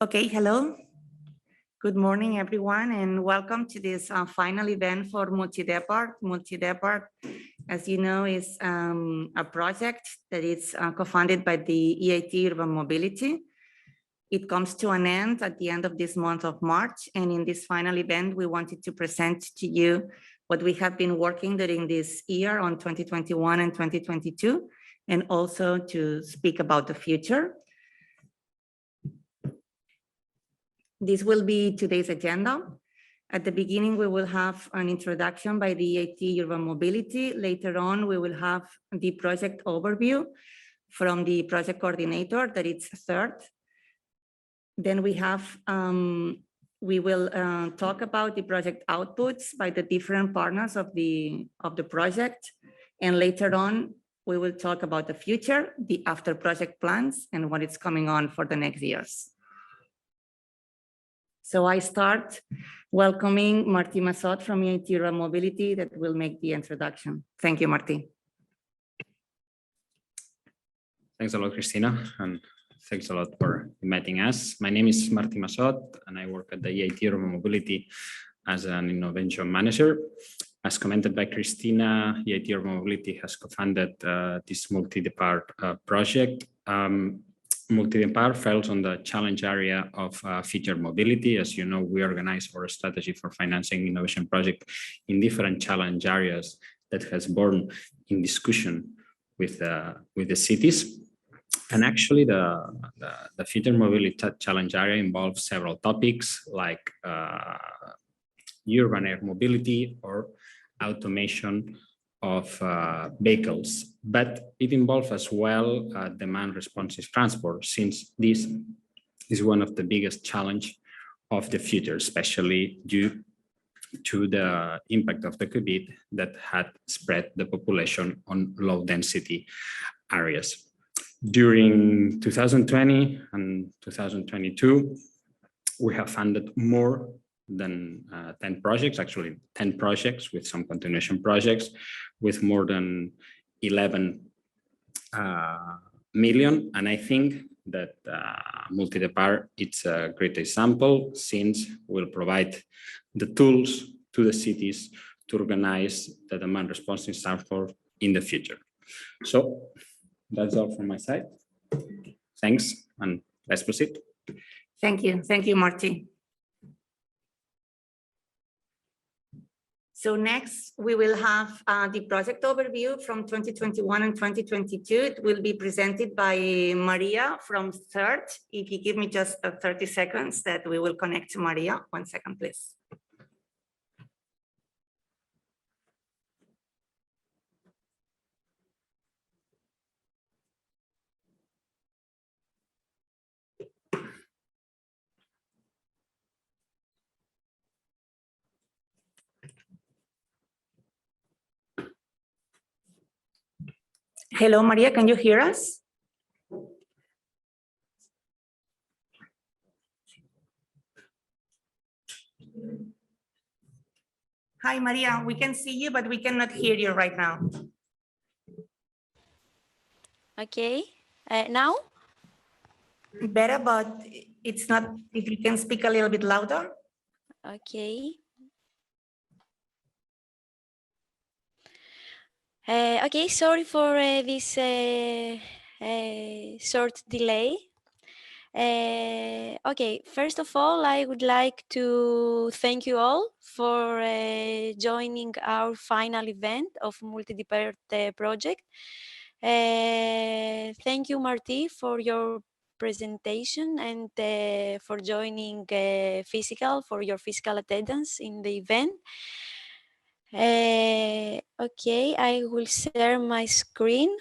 Okay, hello. Good morning, everyone, and welcome to this final event for MultiDEPART. MultiDEPART, as you know, is a project that is co-funded by the EIT Urban Mobility. It comes to an end at the end of this month of March, and in this final event, we wanted to present to you what we have been working during this year on 2021 and 2022, and also to speak about the future. This will be today's agenda. At the beginning, we will have an introduction by the EIT Urban Mobility. Later on, we will have the project overview from the project coordinator, that it's third. Then we will talk about the project outputs by the different partners of the project. And later on, we will talk about the future, the after project plans, and what is coming on for the next years. So I start welcoming Martí Massot from EIT Urban Mobility that will make the introduction. Thank you, Martí. Thanks a lot, Cristina, and thanks a lot for inviting us. My name is Martí Massot, and I work at the EIT Urban Mobility as an innovation manager. As commented by Cristina, EIT Urban Mobility has co-funded this MultiDEPART project. MultiDEPART falls on the challenge area of future mobility. As you know, we organize our strategy for financing innovation project in different challenge areas that has born in discussion with the cities. And actually, the future mobility challenge area involves several topics like urban air mobility or automation of vehicles, but it involves as well demand responsive transport, since this is one of the biggest challenge of the future, especially due to the impact of the COVID that had spread the population on low density areas. During 2020 and 2022, we have funded more than 10 projects, actually 10 projects with some continuation projects with more than 11 million. And I think that MultiDEPART, it's a great example, since we'll provide the tools to the cities to organize the demand responsive transport in the future. So that's all from my side. Thanks, and let's proceed. Thank you, Martí. So next, we will have the project overview from 2021 and 2022. It will be presented by Maria from third. If you give me just 30 seconds, that we will connect to Maria. 1 second, please. Hello, Maria, can you hear us? Hi, Maria, we can see you, but we cannot hear you right now. Okay, now? Better, but it's not, if you can speak a little bit louder. Okay. Okay, sorry for this short delay. Okay, first of all, I would like to thank you all for joining our final event of MultiDEPART project. Thank you, Martí, for your presentation and for joining for your physical attendance in the event. Okay, I will share my screen.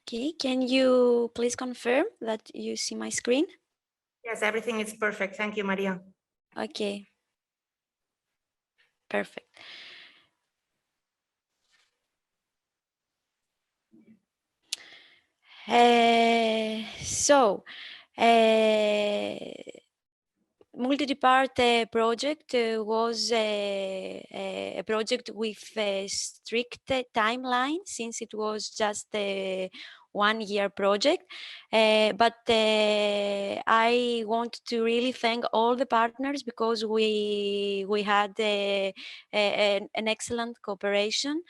Okay, can you please confirm that you see my screen? Yes, everything is perfect. Thank you, Maria. Okay, perfect. So, MultiDEPART project was a project with a strict timeline, since it was just a one-year project. But I want to really thank all the partners, because we had an excellent cooperation,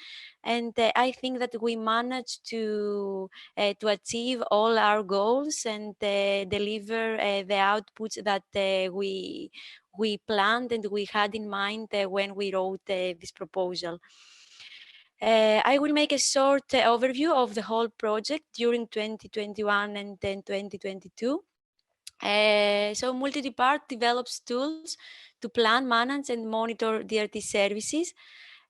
and I think that we managed to achieve all our goals and deliver the outputs that we planned and we had in mind when we wrote this proposal. I will make a short overview of the whole project during 2021 and then 2022. So MultiDEPART develops tools to plan, manage, and monitor DRT services.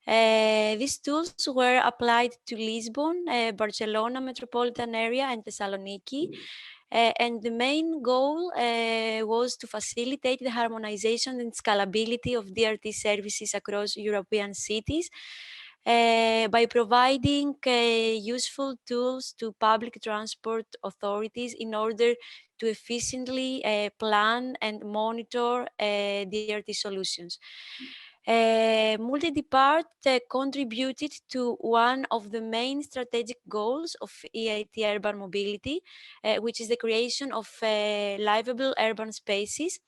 These tools were applied to Lisbon, Barcelona Metropolitan Area, and Thessaloniki. And the main goal was to facilitate the harmonization and scalability of DRT services across European cities by providing useful tools to public transport authorities in order to efficiently plan and monitor DRT solutions. MultiDEPART contributed to one of the main strategic goals of EIT urban mobility, which is the creation of livable urban spaces.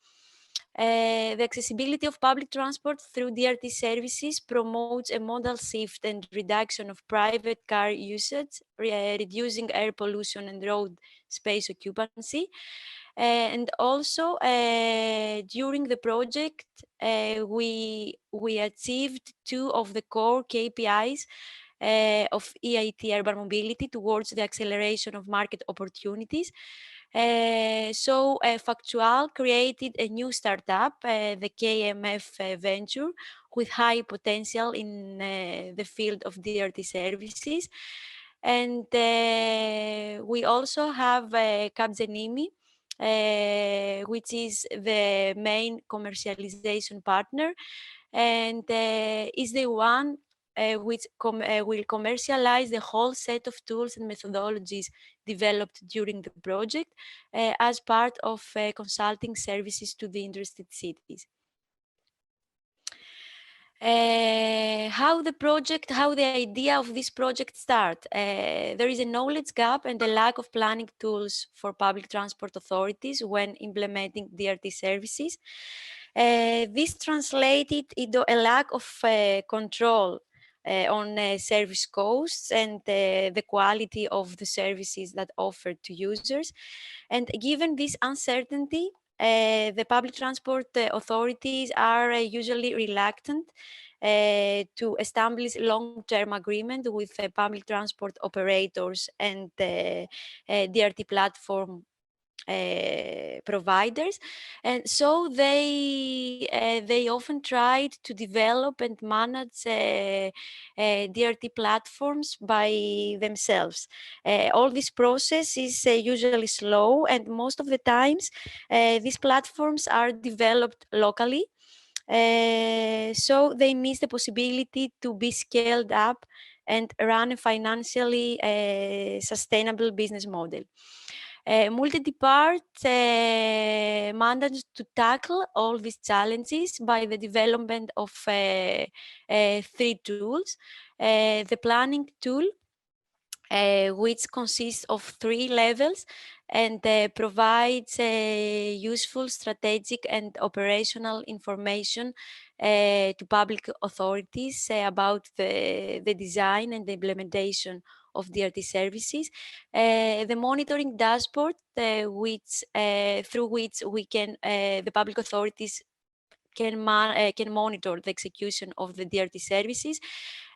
The accessibility of public transport through DRT services promotes a modal shift and reduction of private car usage, reducing air pollution and road space occupancy. And also, during the project, we achieved two of the core KPIs of EIT urban mobility towards the acceleration of market opportunities. So Factual created a new startup, the KMF Venture, with high potential in the field of DRT services. And we also have CAPGEMINI, which is the main commercialization partner, and is the one which will commercialize the whole set of tools and methodologies developed during the project as part of consulting services to the interested cities. How the idea of this project start? There is a knowledge gap and a lack of planning tools for public transport authorities when implementing DRT services. This translated into a lack of control on service costs and the quality of the services that offered to users. And given this uncertainty, the public transport authorities are usually reluctant to establish long-term agreement with public transport operators and DRT platform providers, and so they often tried to develop and manage DRT platforms by themselves. All this process is usually slow, and most of the times these platforms are developed locally. So they miss the possibility to be scaled up and run a financially sustainable business model. MultiDEPART managed to tackle all these challenges by the development of three tools. The planning tool, which consists of 3 levels and provides useful strategic and operational information to public authorities about the design and the implementation of DRT services. The monitoring dashboard, through which we can the public authorities can monitor the execution of the DRT services.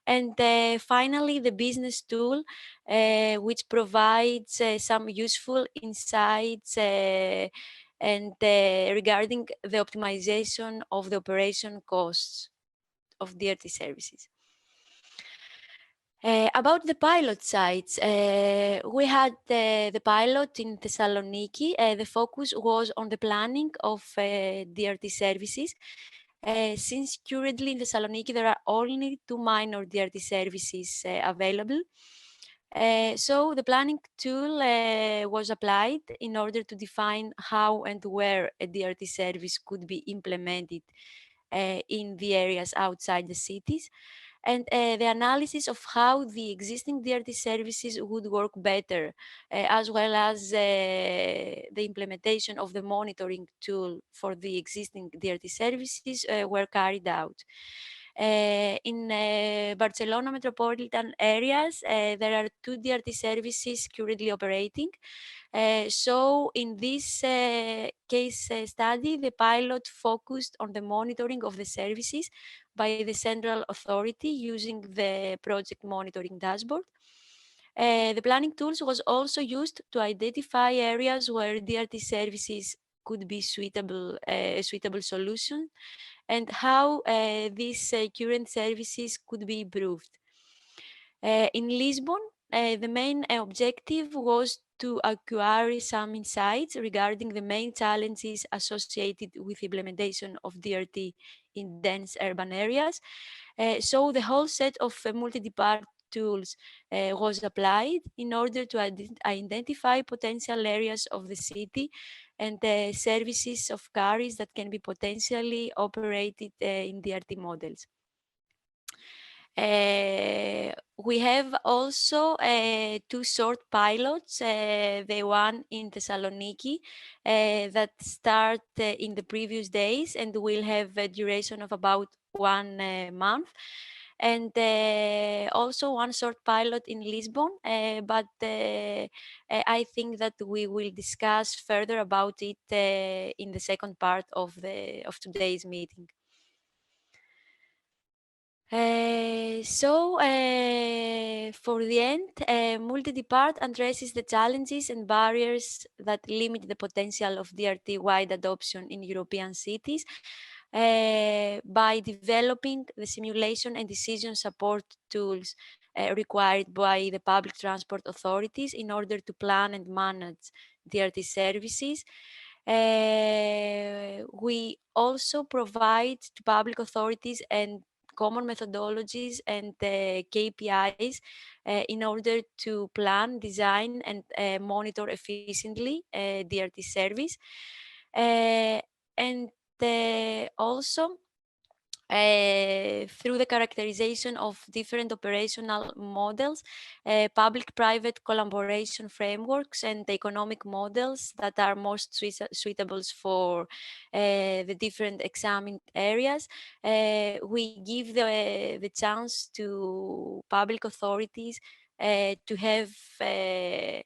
And finally, the business tool, which provides some useful insights and regarding the optimization of the operation costs of DRT services. About the pilot sites, we had the pilot in Thessaloniki. The focus was on the planning of DRT services. Since currently in Thessaloniki there are only 2 minor DRT services available. So the planning tool was applied in order to define how and where a DRT service could be implemented in the areas outside the cities, and the analysis of how the existing DRT services would work better, as well as the implementation of the monitoring tool for the existing DRT services were carried out. In Barcelona Metropolitan Areas, there are 2 DRT services currently operating. So in this case study, the pilot focused on the monitoring of the services by the central authority using the project monitoring dashboard. The planning tools was also used to identify areas where DRT services could be a suitable solution, and how these current services could be improved. In Lisbon, the main objective was to acquire some insights regarding the main challenges associated with implementation of DRT in dense urban areas. So the whole set of MultiDEPART tools was applied in order to identify potential areas of the city and services of carriers that can be potentially operated in DRT models. We have also 2 short pilots, the one in Thessaloniki that start in the previous days and will have a duration of about 1 month. And also 1 short pilot in Lisbon, but I think that we will discuss further about it in the second part of today's meeting. For the end, MultiDEPART addresses the challenges and barriers that limit the potential of DRT-wide adoption in European cities by developing the simulation and decision support tools required by the public transport authorities in order to plan and manage DRT services. We also provide to public authorities and common methodologies and KPIs in order to plan, design, and monitor efficiently DRT service. And also through the characterization of different operational models, public-private collaboration frameworks, and economic models that are most suitable for the different examined areas. We give the chance to public authorities to have a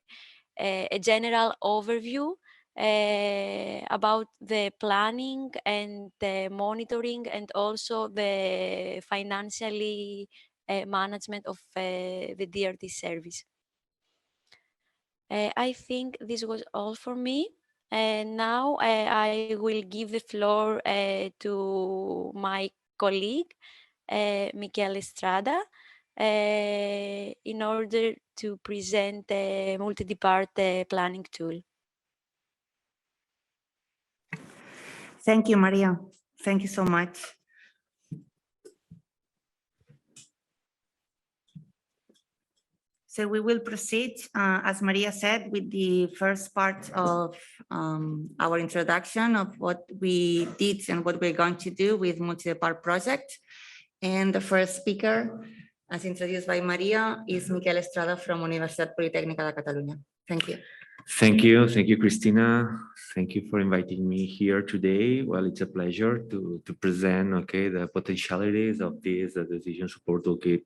general overview about the planning and the monitoring, and also the financially management of the DRT service. I think this was all for me. And now I will give the floor to my colleague, Michele Estrada, in order to present the MultiDEPART planning tool. Thank you, Maria. Thank you so much. So we will proceed, as Maria said, with the first part of our introduction of what we did and what we're going to do with MultiDEPART project. And the first speaker, as introduced by Maria, is Miquel Estrada from Universitat Politècnica de Catalunya. Thank you. Thank you, Cristina. Thank you for inviting me here today. Well, it's a pleasure to present, the potentialities of this decision support toolkit,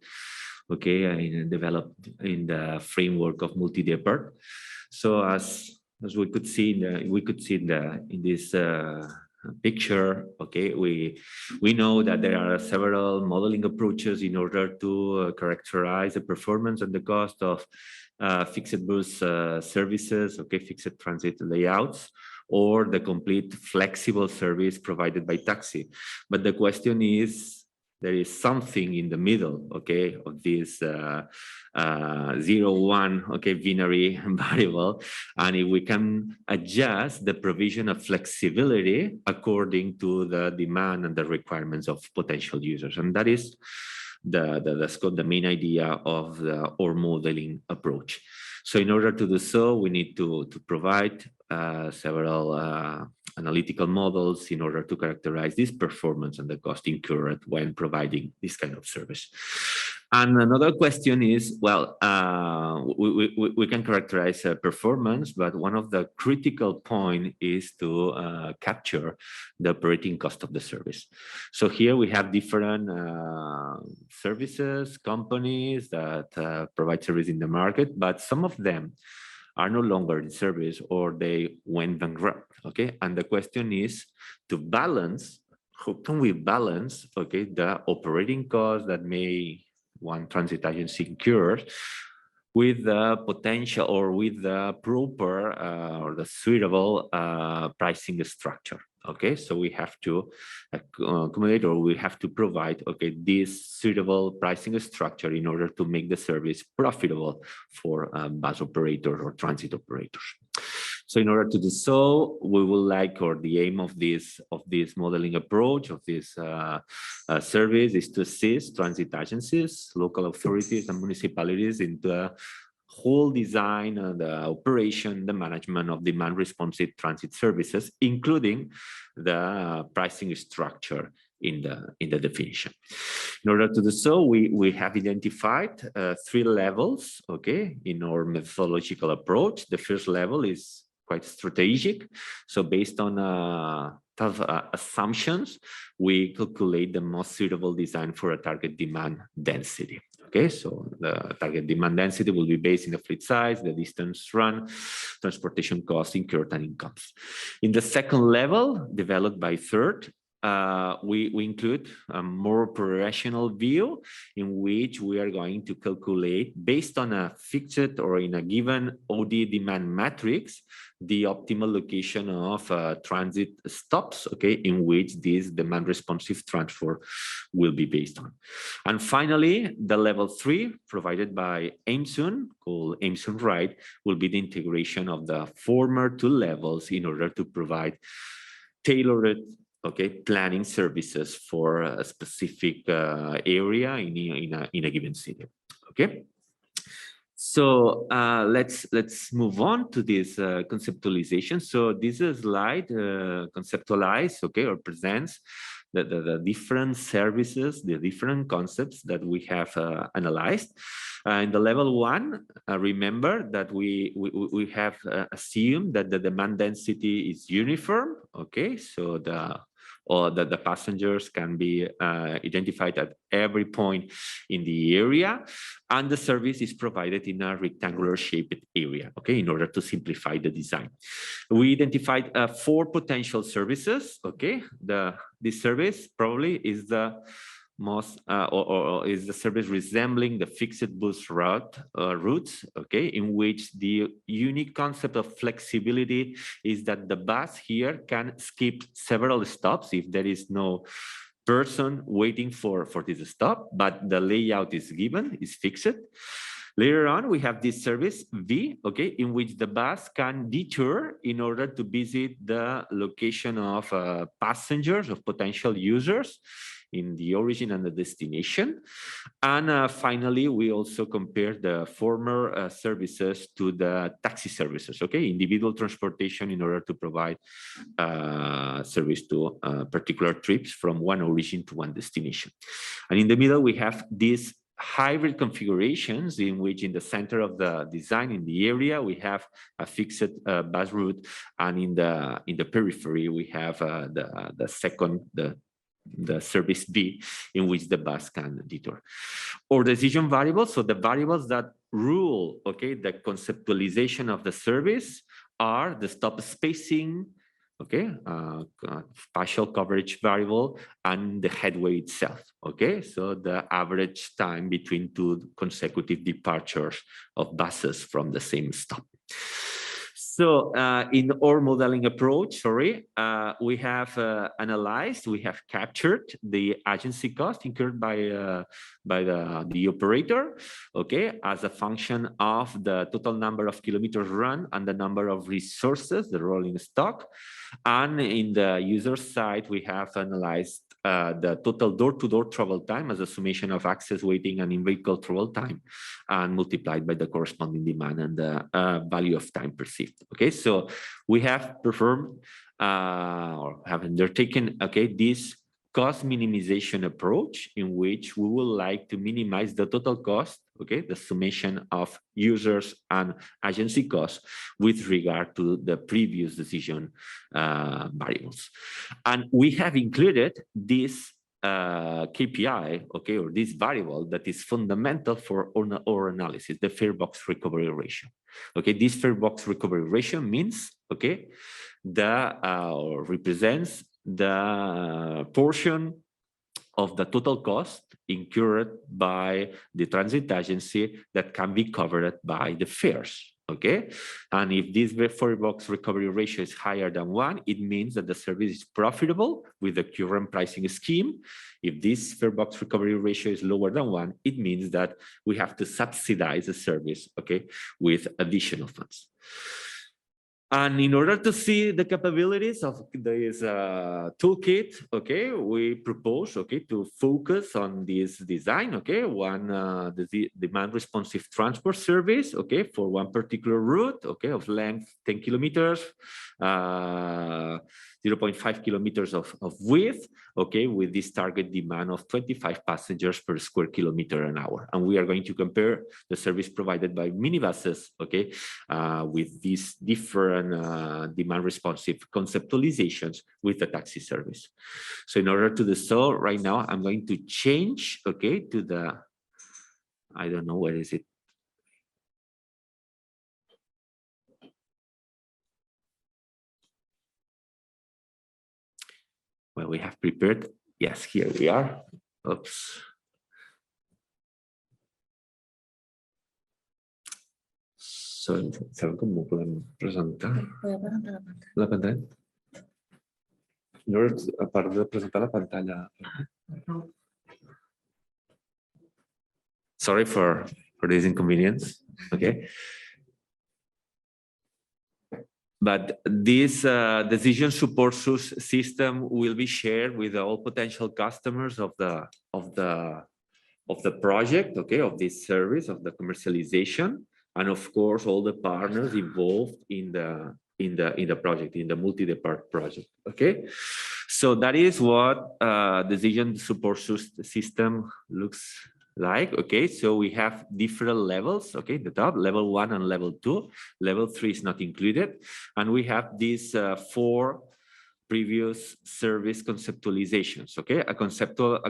developed in the framework of MultiDEPART. So as we could see in this picture, we know that there are several modeling approaches in order to characterize the performance and the cost of fixed bus services, fixed transit layouts, or the complete flexible service provided by taxi. But the question is, there is something in the middle, of this 0-1, binary variable, and if we can adjust the provision of flexibility according to the demand and the requirements of potential users, and that is the main idea of our modeling approach. So in order to do so, we need to provide several analytical models in order to characterize this performance and the cost incurred when providing this kind of service. And another question is, well, we can characterize performance, but one of the critical points is to capture the operating cost of the service. So here we have different services, companies that provide service in the market, but some of them are no longer in service or they went bankrupt, okay? And the question is to balance, how can we balance, okay, the operating costs that one transit agency incurs with the potential or with the proper or the suitable pricing structure. Okay, so we have to accommodate or we have to provide, okay, this suitable pricing structure in order to make the service profitable for bus operators or transit operators. So in order to do so, we would like, or the aim of this modeling approach, of this service, is to assist transit agencies, local authorities and municipalities in the whole design, the operation, the management of demand responsive transit services, including the pricing structure in the definition. In order to do so, we have identified 3 levels, okay, in our methodological approach. The first level is quite strategic. So based on tough assumptions, we calculate the most suitable design for a target demand density. Okay, so the target demand density will be based in the fleet size, the distance run, transportation costs incurred, and incomes. In the second level, developed by third, we include a more operational view in which we are going to calculate based on a fixed or in a given OD demand matrix, the optimal location of transit stops, okay, in which this demand responsive transport will be based on. And finally, the level 3 provided by AIMSON, called AIMSON Right, will be the integration of the former 2 levels in order to provide tailored, okay, planning services for a specific area in a given city. Okay. So let's move on to this conceptualization. So this slide conceptualizes, okay, or presents the different services, the different concepts that we have analyzed. In the level 1, remember that we have assumed that the demand density is uniform. Okay, so the passengers can be identified at every point in the area, and the service is provided in a rectangular shaped area, okay, in order to simplify the design. We identified 4 potential services, okay. This service probably is the most or is the service resembling the fixed bus routes, okay, in which the unique concept of flexibility is that the bus here can skip several stops if there is no person waiting for this stop, but the layout is given, is fixed. Later on, we have this service V, okay, in which the bus can detour in order to visit the location of passengers, of potential users in the origin and the destination. And finally, we also compare the former services to the taxi services, okay, individual transportation in order to provide service to particular trips from one origin to one destination. And in the middle, we have these hybrid configurations in which in the center of the design in the area we have a fixed bus route, and in the periphery we have the service B, in which the bus can detour. Or decision variables, so the variables that rule, okay, the conceptualization of the service are the stop spacing, okay, spatial coverage variable, and the headway itself, okay? So the average time between 2 consecutive departures of buses from the same stop. So in our modeling approach, we have analyzed, we have captured the agency cost incurred by the operator, okay, as a function of the total number of kilometers run and the number of resources, the rolling stock. And in the user side, we have analyzed the total door-to-door travel time as a summation of access, waiting, and in-vehicle travel time, and multiplied by the corresponding demand and the value of time perceived. Okay, so we have performed or have undertaken, okay, this cost minimization approach in which we would like to minimize the total cost, okay, the summation of users and agency costs with regard to the previous decision variables. And we have included this KPI, okay, or this variable that is fundamental for our analysis, the fare box recovery ratio. Okay, this fare box recovery ratio means, okay, represents the portion of the total cost incurred by the transit agency that can be covered by the fares. Okay, and if this fare box recovery ratio is higher than 1, it means that the service is profitable with the current pricing scheme. If this fare box recovery ratio is lower than 1, it means that we have to subsidize the service, okay, with additional funds. And in order to see the capabilities of this toolkit, okay, we propose, okay, to focus on this design, okay, one the demand responsive transport service, okay, for one particular route, okay, of length 10 kilometers, 0.5 kilometers of width, okay, with this target demand of 25 passengers per square kilometer an hour. And we are going to compare the service provided by minibuses, okay, with these different demand responsive conceptualizations with the taxi service. So in order to do so, right now, I'm going to change, okay, to the, I don't know, where is it? Well, we have prepared. Yes, here we are. Oops. So, ¿saben cómo podemos presentar la pantalla? Aparte de presentar la pantalla. Sorry for this inconvenience. Okay. But this decision support system will be shared with all potential customers of the project, okay, of this service, of the commercialization, and of course all the partners involved in the project, in the MultiDEPART project. Okay, so that is what decision support system looks like. Okay, so we have different levels. Okay, the top level 1 and level 2. Level 3 is not included, and we have these 4 previous service conceptualizations. Okay, a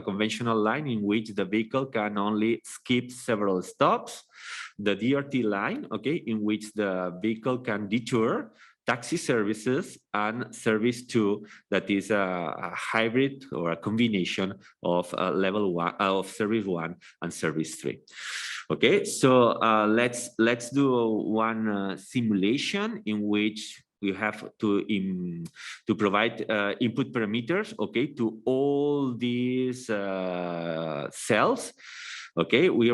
conventional line in which the vehicle can only skip several stops. The DRT line, okay, in which the vehicle can detour taxi services, and service 2, that is a hybrid or a combination of level 1 of service 1 and service 3. Okay, so let's do one simulation in which we have to provide input parameters, okay, to all these cells. Okay, we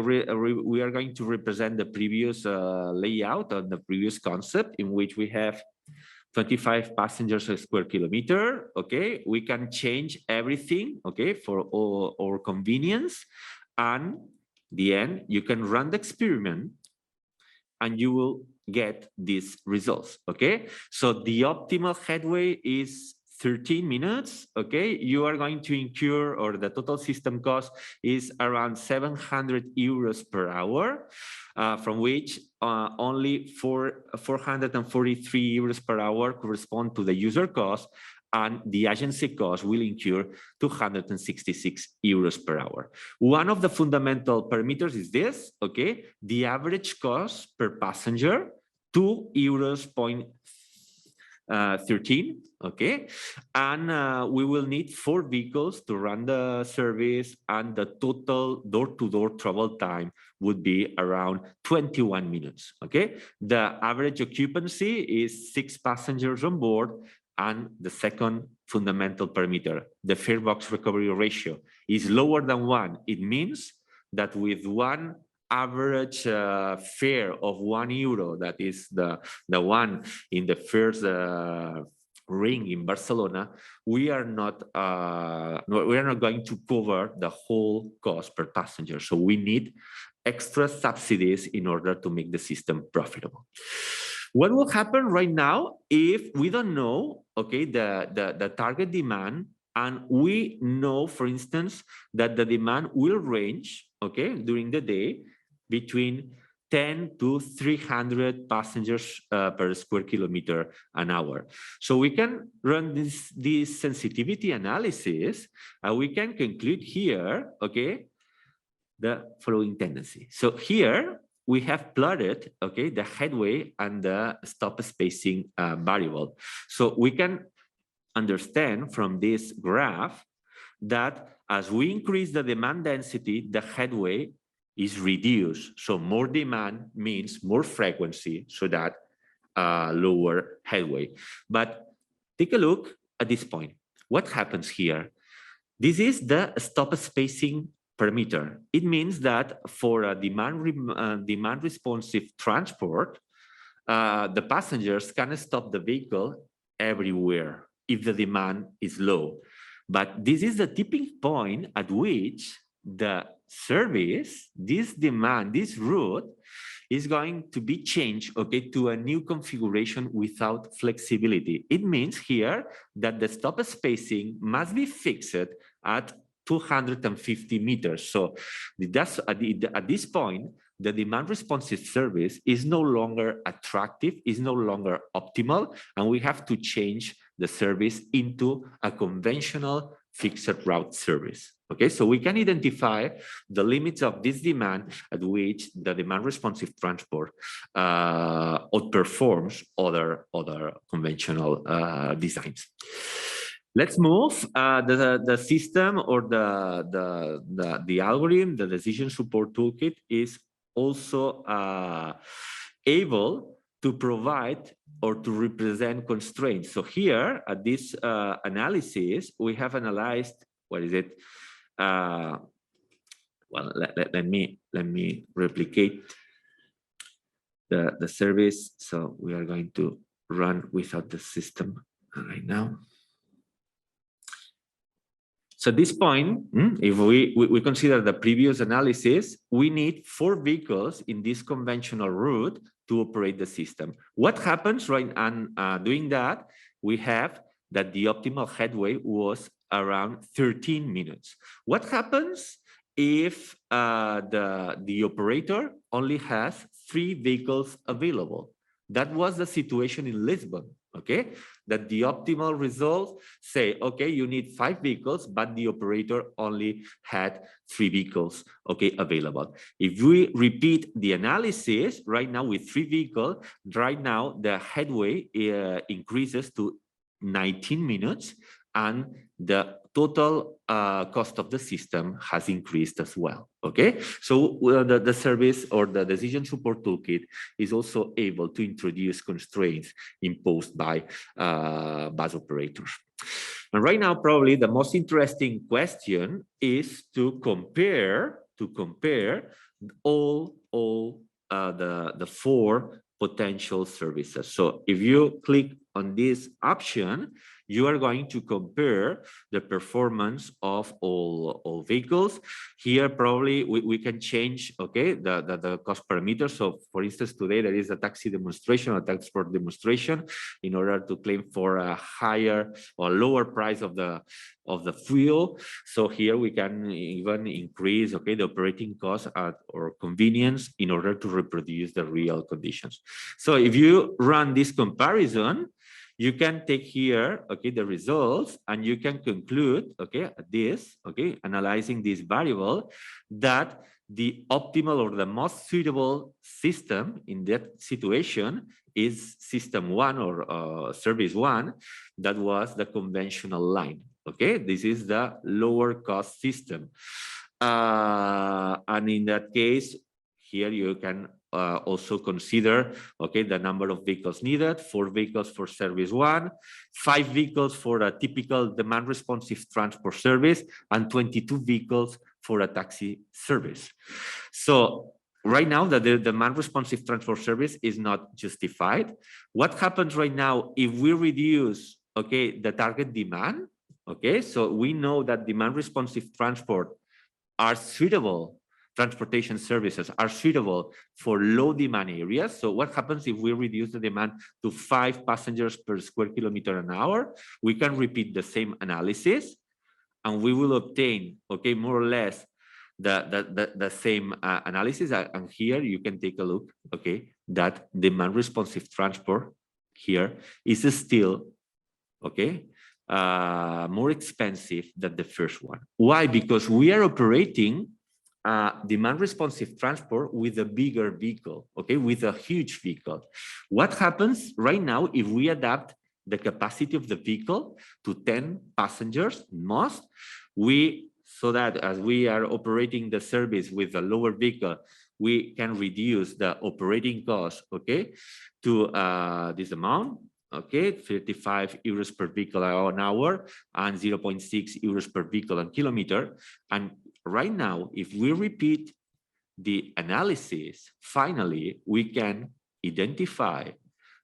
are going to represent the previous layout of the previous concept in which we have 25 passengers per square kilometer. Okay, we can change everything, okay, for all our convenience. And the end, you can run the experiment and you will get these results. Okay, so the optimal headway is 13 minutes. Okay, you are going to incur, or the total system cost is around 700 euros per hour, from which only 443 euros per hour correspond to the user cost, and the agency cost will incur 266 euros per hour. One of the fundamental parameters is this, okay, the average cost per passenger, 2 euros. 13, okay, and we will need 4 vehicles to run the service, and the total door-to-door travel time would be around 21 minutes. Okay, the average occupancy is 6 passengers on board, and the second fundamental parameter, the fare box recovery ratio, is lower than 1. It means that with one average fare of €1, that is the one in the first ring in Barcelona, we are not going to cover the whole cost per passenger. So we need extra subsidies in order to make the system profitable. What will happen right now if we don't know, okay, the target demand, and we know, for instance, that the demand will range, okay, during the day between 10 to 300 passengers per square kilometer an hour. So we can run this sensitivity analysis, and we can conclude here, okay, the following tendency. So here we have plotted, okay, the headway and the stop spacing variable. So we can understand from this graph that as we increase the demand density, the headway is reduced. So more demand means more frequency, so that lower headway. But take a look at this point. What happens here? This is the stop spacing per meter. It means that for a demand responsive transport, the passengers can stop the vehicle everywhere if the demand is low. But this is the tipping point at which the service, this demand, this route is going to be changed, okay, to a new configuration without flexibility. It means here that the stop spacing must be fixed at 250 meters. So that's at this point, the demand responsive service is no longer attractive, is no longer optimal, and we have to change the service into a conventional fixed route service. Okay, so we can identify the limits of this demand at which the demand responsive transport outperforms other conventional designs. Let's move. The system or the algorithm, the decision support toolkit is also able to provide or to represent constraints. So here at this analysis, we have analyzed, what is it? Well, let me replicate the service. So we are going to run without the system right now. So at this point, if we consider the previous analysis, we need 4 vehicles in this conventional route to operate the system. What happens right and doing that, we have that the optimal headway was around 13 minutes. What happens if the operator only has 3 vehicles available? That was the situation in Lisbon, okay? That the optimal results say, okay, you need 5 vehicles, but the operator only had 3 vehicles, okay, available. If we repeat the analysis right now with 3 vehicles, right now the headway increases to 19 minutes, and the total cost of the system has increased as well, okay? So the service or the decision support toolkit is also able to introduce constraints imposed by bus operators. And right now, probably the most interesting question is to compare all the 4 potential services. So if you click on this option, you are going to compare the performance of all vehicles. Here, probably we can change, okay, the cost per meter. So for instance, today there is a taxi demonstration, a transport demonstration, in order to claim for a higher or lower price of the fuel. So here we can even increase, okay, the operating cost or convenience in order to reproduce the real conditions. So if you run this comparison, you can take here, okay, the results, and you can conclude, okay, this, okay, analyzing this variable, that the optimal or the most suitable system in that situation is system 1 or service 1, that was the conventional line. Okay, this is the lower cost system. And in that case, here you can also consider, okay, the number of vehicles needed: 4 vehicles for service 1, 5 vehicles for a typical demand responsive transport service, and 22 vehicles for a taxi service. So right now, the demand responsive transport service is not justified. What happens right now if we reduce, okay, the target demand. Okay, so we know that demand responsive transport are suitable, transportation services are suitable for low demand areas. So what happens if we reduce the demand to 5 passengers per square kilometer an hour? We can repeat the same analysis and we will obtain, okay, more or less the same analysis. And here you can take a look, okay, that demand responsive transport here is still, okay, more expensive than the first one. Why? Because we are operating demand responsive transport with a bigger vehicle, okay, with a huge vehicle. What happens right now if we adapt the capacity of the vehicle to 10 passengers most? So that as we are operating the service with a lower vehicle, we can reduce the operating cost, okay, to this amount. Okay, 35 euros per vehicle an hour and 0.6 euros per vehicle and kilometer. And right now, if we repeat the analysis, finally, we can identify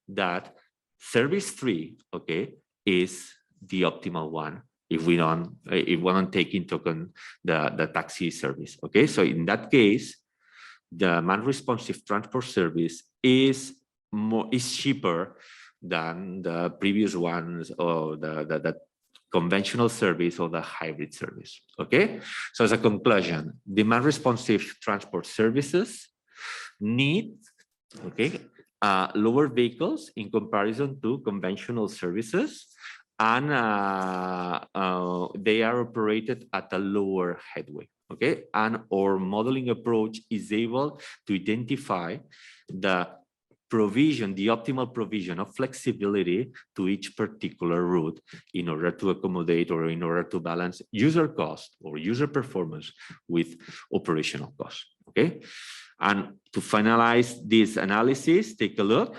that service 3, okay, is the optimal one if we don't take into account the taxi service. Okay, so in that case, the demand responsive transport service is cheaper than the previous ones or the conventional service or the hybrid service. Okay, so as a conclusion, demand responsive transport services need, okay, lower vehicles in comparison to conventional services, and they are operated at a lower headway. Okay, and our modeling approach is able to identify the optimal provision of flexibility to each particular route in order to accommodate or in order to balance user cost or user performance with operational cost. Okay, and to finalize this analysis, take a look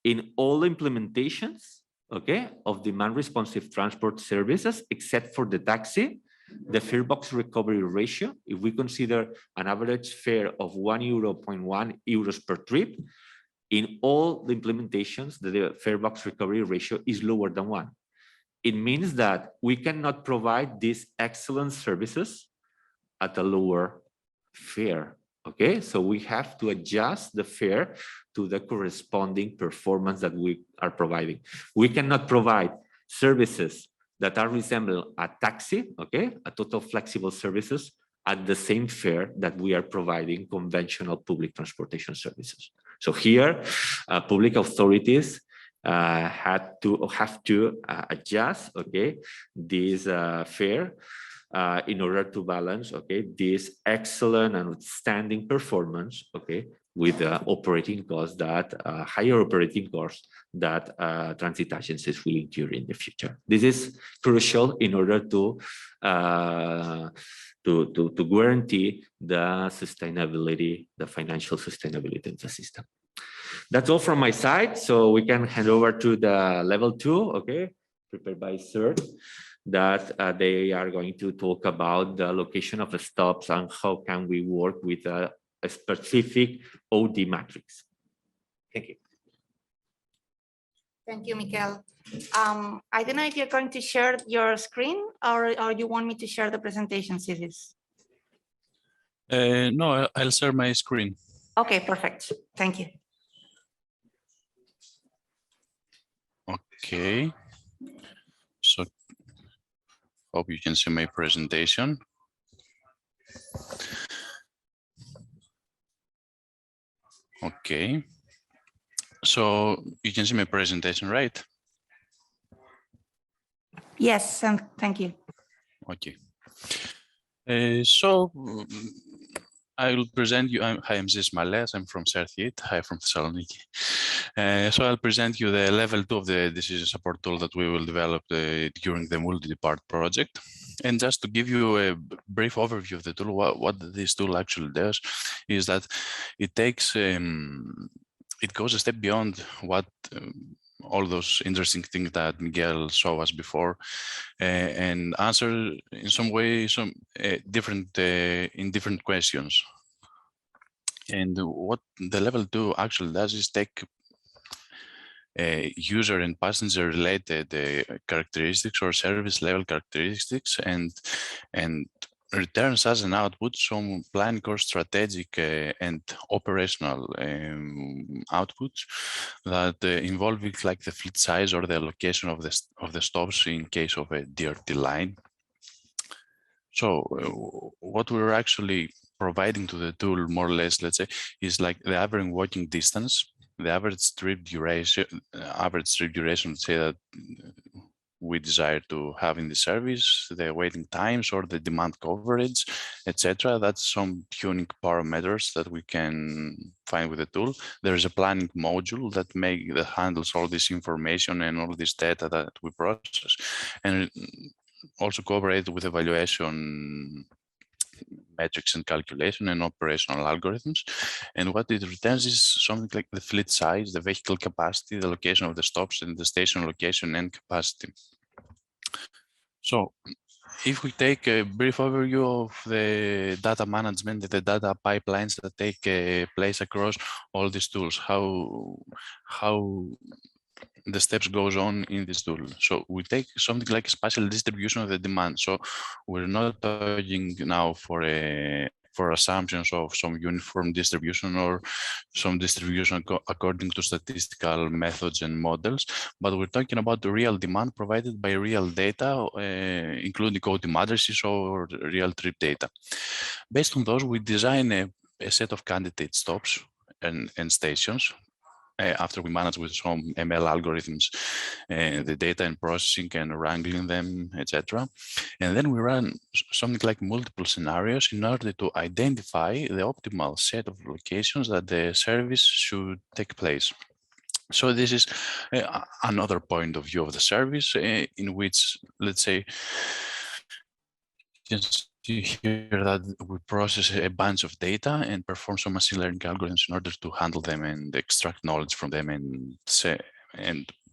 in all implementations, okay, of demand responsive transport services except for the taxi. The fare box recovery ratio, if we consider an average fare of 1.1 euros per trip, in all the implementations, the fare box recovery ratio is lower than 1. It means that we cannot provide these excellent services at a lower fare. Okay, so we have to adjust the fare to the corresponding performance that we are providing. We cannot provide services that are resemble a taxi, okay, a total flexible services at the same fare that we are providing conventional public transportation services. So here, public authorities have to adjust, okay, this fare in order to balance, okay, this excellent and outstanding performance, okay, with operating costs that higher operating costs that transit agencies will incur in the future. This is crucial in order to guarantee the sustainability, the financial sustainability of the system. That's all from my side. So we can hand over to the level 2, okay, prepared by CERT, that they are going to talk about the location of the stops and how can we work with a specific OD matrix. Thank you. Thank you, Mikel. I don't know if you're going to share your screen or you want me to share the presentation series. No, I'll share my screen. Okay, perfect. Thank you. Okay. So hope you can see my presentation. Okay. So you can see my presentation, right? Yes, and thank you. Okay. So I will present you. Hi, I'm Zismales. I'm from CERT. Hi, from Thessaloniki. So I'll present you the level 2 of the decision support tool that we will develop during the MultiDEPART project. And just to give you a brief overview of the tool, what this tool actually does is that it takes, it goes a step beyond what all those interesting things that Miguel showed us before, and answer in some way some different questions. And what the level 2 actually does is take user and passenger related characteristics or service level characteristics, and returns as an output some planning or strategic and operational outputs that involve like the fleet size or the location of the stops in case of a DRT line. So what we're actually providing to the tool, more or less, let's say, is like the average walking distance, the average trip duration, let's say, that we desire to have in the service, the waiting times or the demand coverage, etc. That's some tuning parameters that we can find with the tool. There is a planning module that handles all this information and all this data that we process, and also cooperate with evaluation metrics and calculation and operational algorithms. And what it returns is something like the fleet size, the vehicle capacity, the location of the stops, and the station location and capacity. So if we take a brief overview of the data management, the data pipelines that take place across all these tools, how the steps goes on in this tool. So we take something like a spatial distribution of the demand. So we're not talking now for assumptions of some uniform distribution or some distribution according to statistical methods and models, but we're talking about the real demand provided by real data, including OT matrices or real trip data. Based on those, we design a set of candidate stops and stations. After we manage with some ML algorithms, the data and processing and wrangling them, etc. And then we run something like multiple scenarios in order to identify the optimal set of locations that the service should take place. So this is another point of view of the service in which, let's say, you hear that we process a bunch of data and perform some machine learning algorithms in order to handle them and extract knowledge from them, and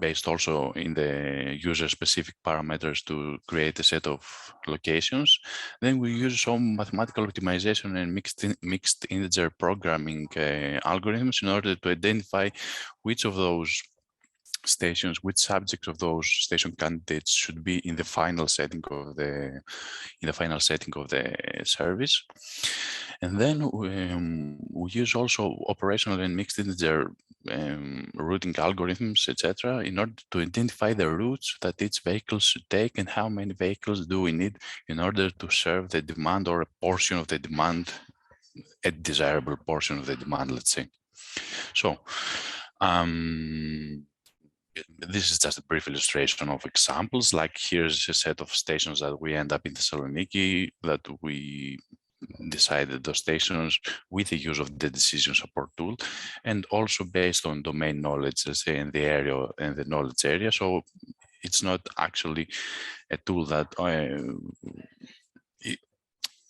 based also in the user-specific parameters to create a set of locations. Then we use some mathematical optimization and mixed integer programming algorithms in order to identify which of those stations, which subjects of those station candidates should be in the final setting of the service. And then we use also operational and mixed integer routing algorithms, etc., in order to identify the routes that each vehicle should take and how many vehicles do we need in order to serve the demand or a portion of the demand, a desirable portion of the demand, let's say. So this is just a brief illustration of examples. Like here's a set of stations that we end up in Thessaloniki that we decided those stations with the use of the decision support tool, and also based on domain knowledge, let's say, in the area and the knowledge area. So it's not actually a tool that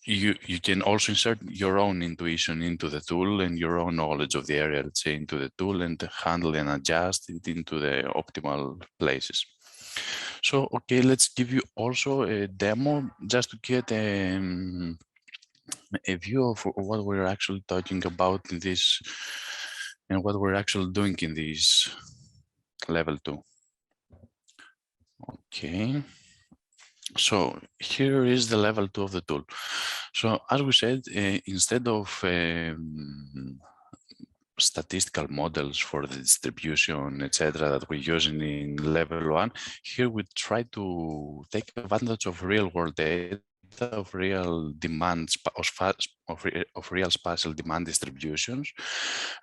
you can also insert your own intuition into the tool and your own knowledge of the area, let's say, into the tool and handle and adjust it into the optimal places. So, okay, let's give you also a demo just to get a view of what we're actually talking about in this and what we're actually doing in this level 2. Okay. So here is the level 2 of the tool. So as we said, instead of statistical models for the distribution, etc., that we're using in level 1, here we try to take advantage of real world data, of real demands, of real spatial demand distributions.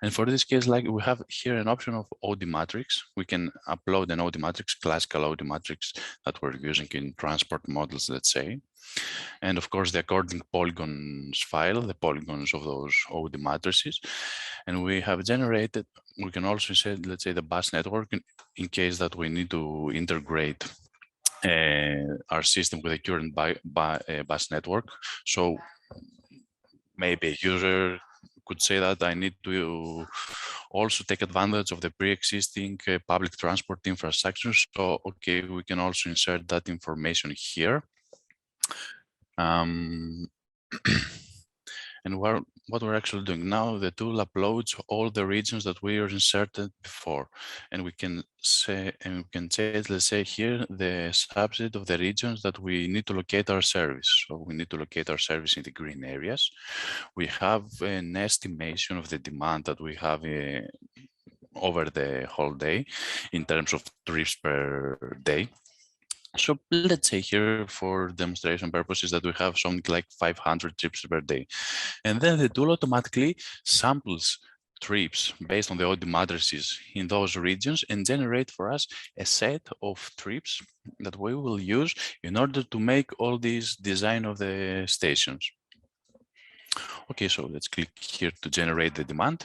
And for this case, like we have here an option of OD matrix. We can upload an OD matrix, classical OD matrix that we're using in transport models, let's say. And of course, the according polygons file, the polygons of those OD matrices. And we have generated, we can also set, let's say, the bus network in case that we need to integrate our system with a current bus network. So maybe a user could say that I need to also take advantage of the pre-existing public transport infrastructure. So, okay, we can also insert that information here. And what we're actually doing now, the tool uploads all the regions that we are inserted before, and we can say, let's say here, the subset of the regions that we need to locate our service. So we need to locate our service in the green areas. We have an estimation of the demand that we have over the whole day in terms of trips per day. So let's say here for demonstration purposes that we have something like 500 trips per day. And then the tool automatically samples trips based on the OD matrices in those regions and generate for us a set of trips that we will use in order to make all these design of the stations. Okay, so let's click here to generate the demand.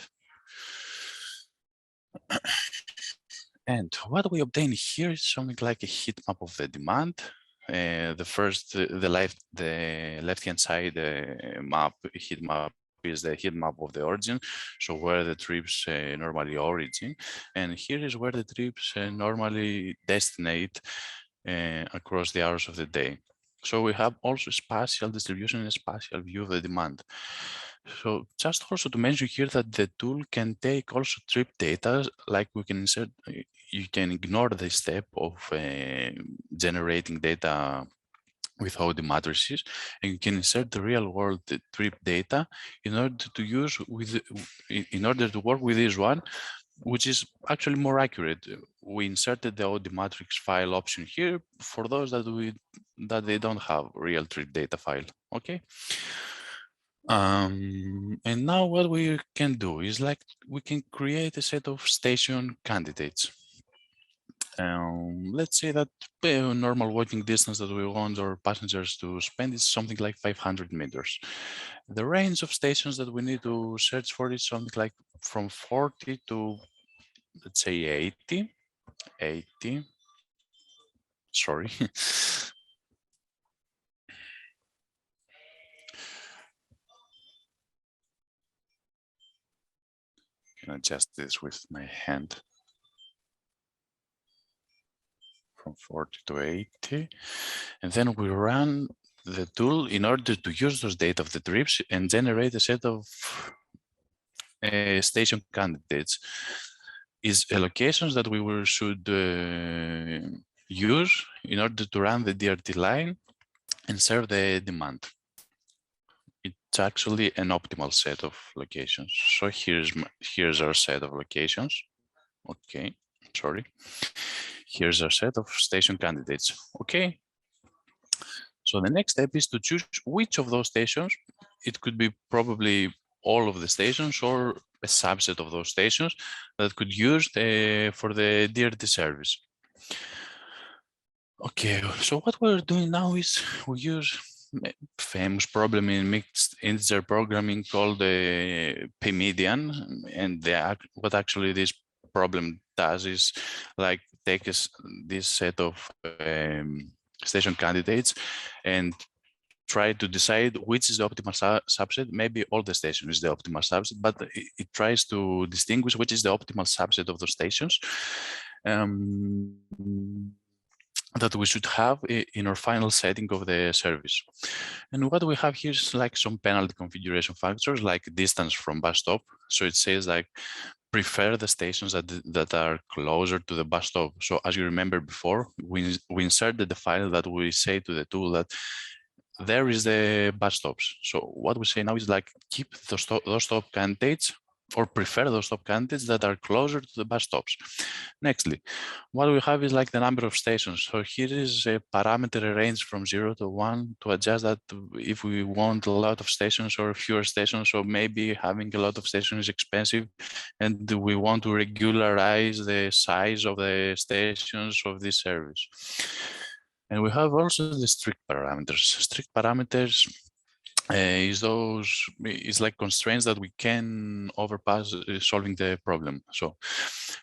And what we obtain here is something like a heat map of the demand. The left-hand side heat map is the heat map of the origin, so where the trips normally origin, and here is where the trips normally destinate across the hours of the day. So we have also spatial distribution and spatial view of the demand. So just also to mention here that the tool can take also trip data, like we can insert, you can ignore the step of generating data with OD matrices, and you can insert the real world trip data in order to work with this one, which is actually more accurate. We inserted the OD matrix file option here for those that they don't have real trip data file. Okay. And now what we can do is like we can create a set of station candidates. Let's say that normal walking distance that we want our passengers to spend is something like 500 meters. The range of stations that we need to search for is something like from 40 to, let's say, 80. Sorry. Can adjust this with my hand. From 40 to 80, and then we run the tool in order to use those data of the trips and generate a set of station candidates. Is allocations that we should use in order to run the DRT line and serve the demand. It's actually an optimal set of locations. So here's our set of locations. Okay, sorry. Here's our set of station candidates. Okay. So the next step is to choose which of those stations. It could be probably all of the stations or a subset of those stations that could use for the DRT service. Okay, so what we're doing now is we use a famous problem in mixed integer programming called the p-median, and what actually this problem does is like take this set of station candidates and try to decide which is the optimal subset. Maybe all the station is the optimal subset, but it tries to distinguish which is the optimal subset of those stations that we should have in our final setting of the service. And what we have here is like some penalty configuration factors like distance from bus stop. So it says like prefer the stations that are closer to the bus stop. So as you remember before, we inserted the file that we say to the tool that there is the bus stops. So what we say now is like keep those stop candidates or prefer those stop candidates that are closer to the bus stops. Nextly, what we have is like the number of stations. So here is a parameter range from 0 to 1 to adjust that if we want a lot of stations or fewer stations, or maybe having a lot of stations is expensive and we want to regularize the size of the stations of this service. And we have also the strict parameters. Strict parameters is like constraints that we can overpass solving the problem. So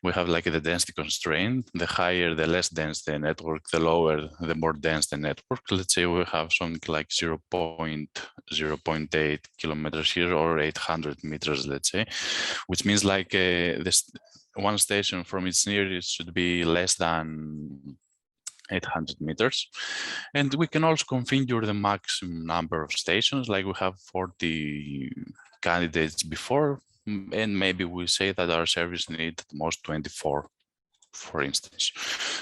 we have like the density constraint. The higher, the less dense the network, the lower, the more dense the network. Let's say we have something like 0.8 kilometers here or 800 meters, let's say, which means like this one station from its nearest should be less than 800 meters. And we can also configure the maximum number of stations, like we have 40 candidates before, and maybe we say that our service needs at most 24, for instance.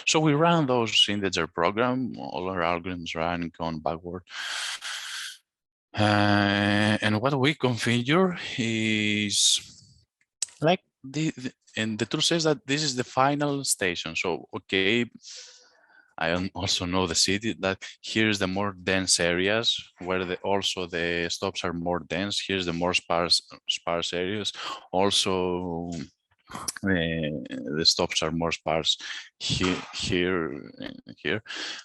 So we run those integer program, all our algorithms running on backward. And what we configure is like and the tool says that this is the final station. So, okay, I also know the city that here's the more dense areas where also the stops are more dense. Here's the more sparse areas. Also, the stops are more sparse here.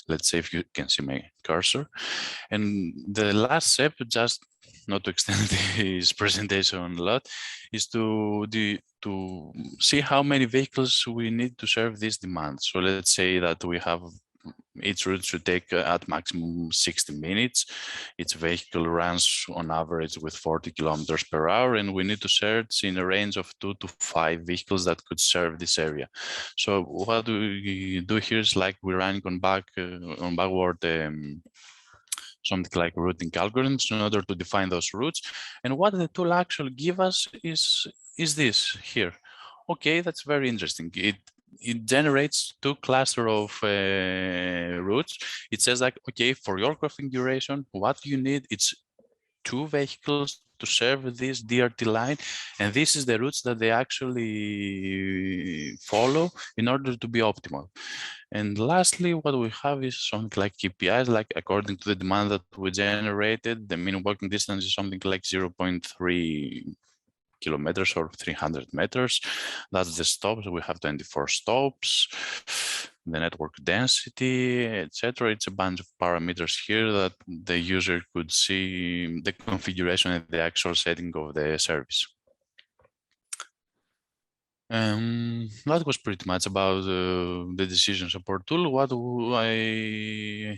Let's say if you can see my cursor. And the last step, just not to extend this presentation a lot, is to see how many vehicles we need to serve this demand. So let's say that we have each route should take at maximum 60 minutes. Each vehicle runs on average with 40 kilometers per hour, and we need to search in a range of 2 to 5 vehicles that could serve this area. So what we do here is like we're running on backward something like routing algorithms in order to define those routes. And what the tool actually gives us is this here. Okay, that's very interesting. It generates 2 clusters of routes. It says like, okay, for your configuration, what you need, it's 2 vehicles to serve this DRT line. And this is the routes that they actually follow in order to be optimal. And lastly, what we have is something like Kpis, like according to the demand that we generated, the mean walking distance is something like 0.3 kilometers or 300 meters. That's the stops. We have 24 stops, the network density, etc. It's a bunch of parameters here that the user could see the configuration and the actual setting of the service. That was pretty much about the decision support tool. What I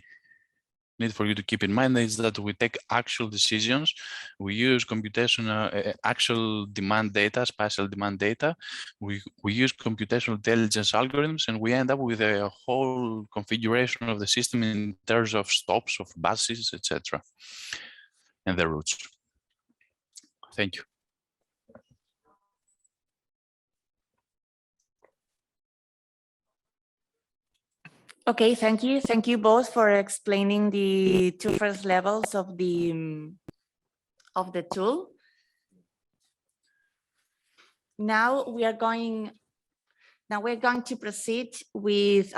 need for you to keep in mind is that we take actual decisions. We use computational actual demand data, spatial demand data. We use computational intelligence algorithms, and we end up with a whole configuration of the system in terms of stops, of buses, etc., and the routes. Thank you. Okay, thank you. Thank you both for explaining the 2 first levels of the tool. Now we're going to proceed with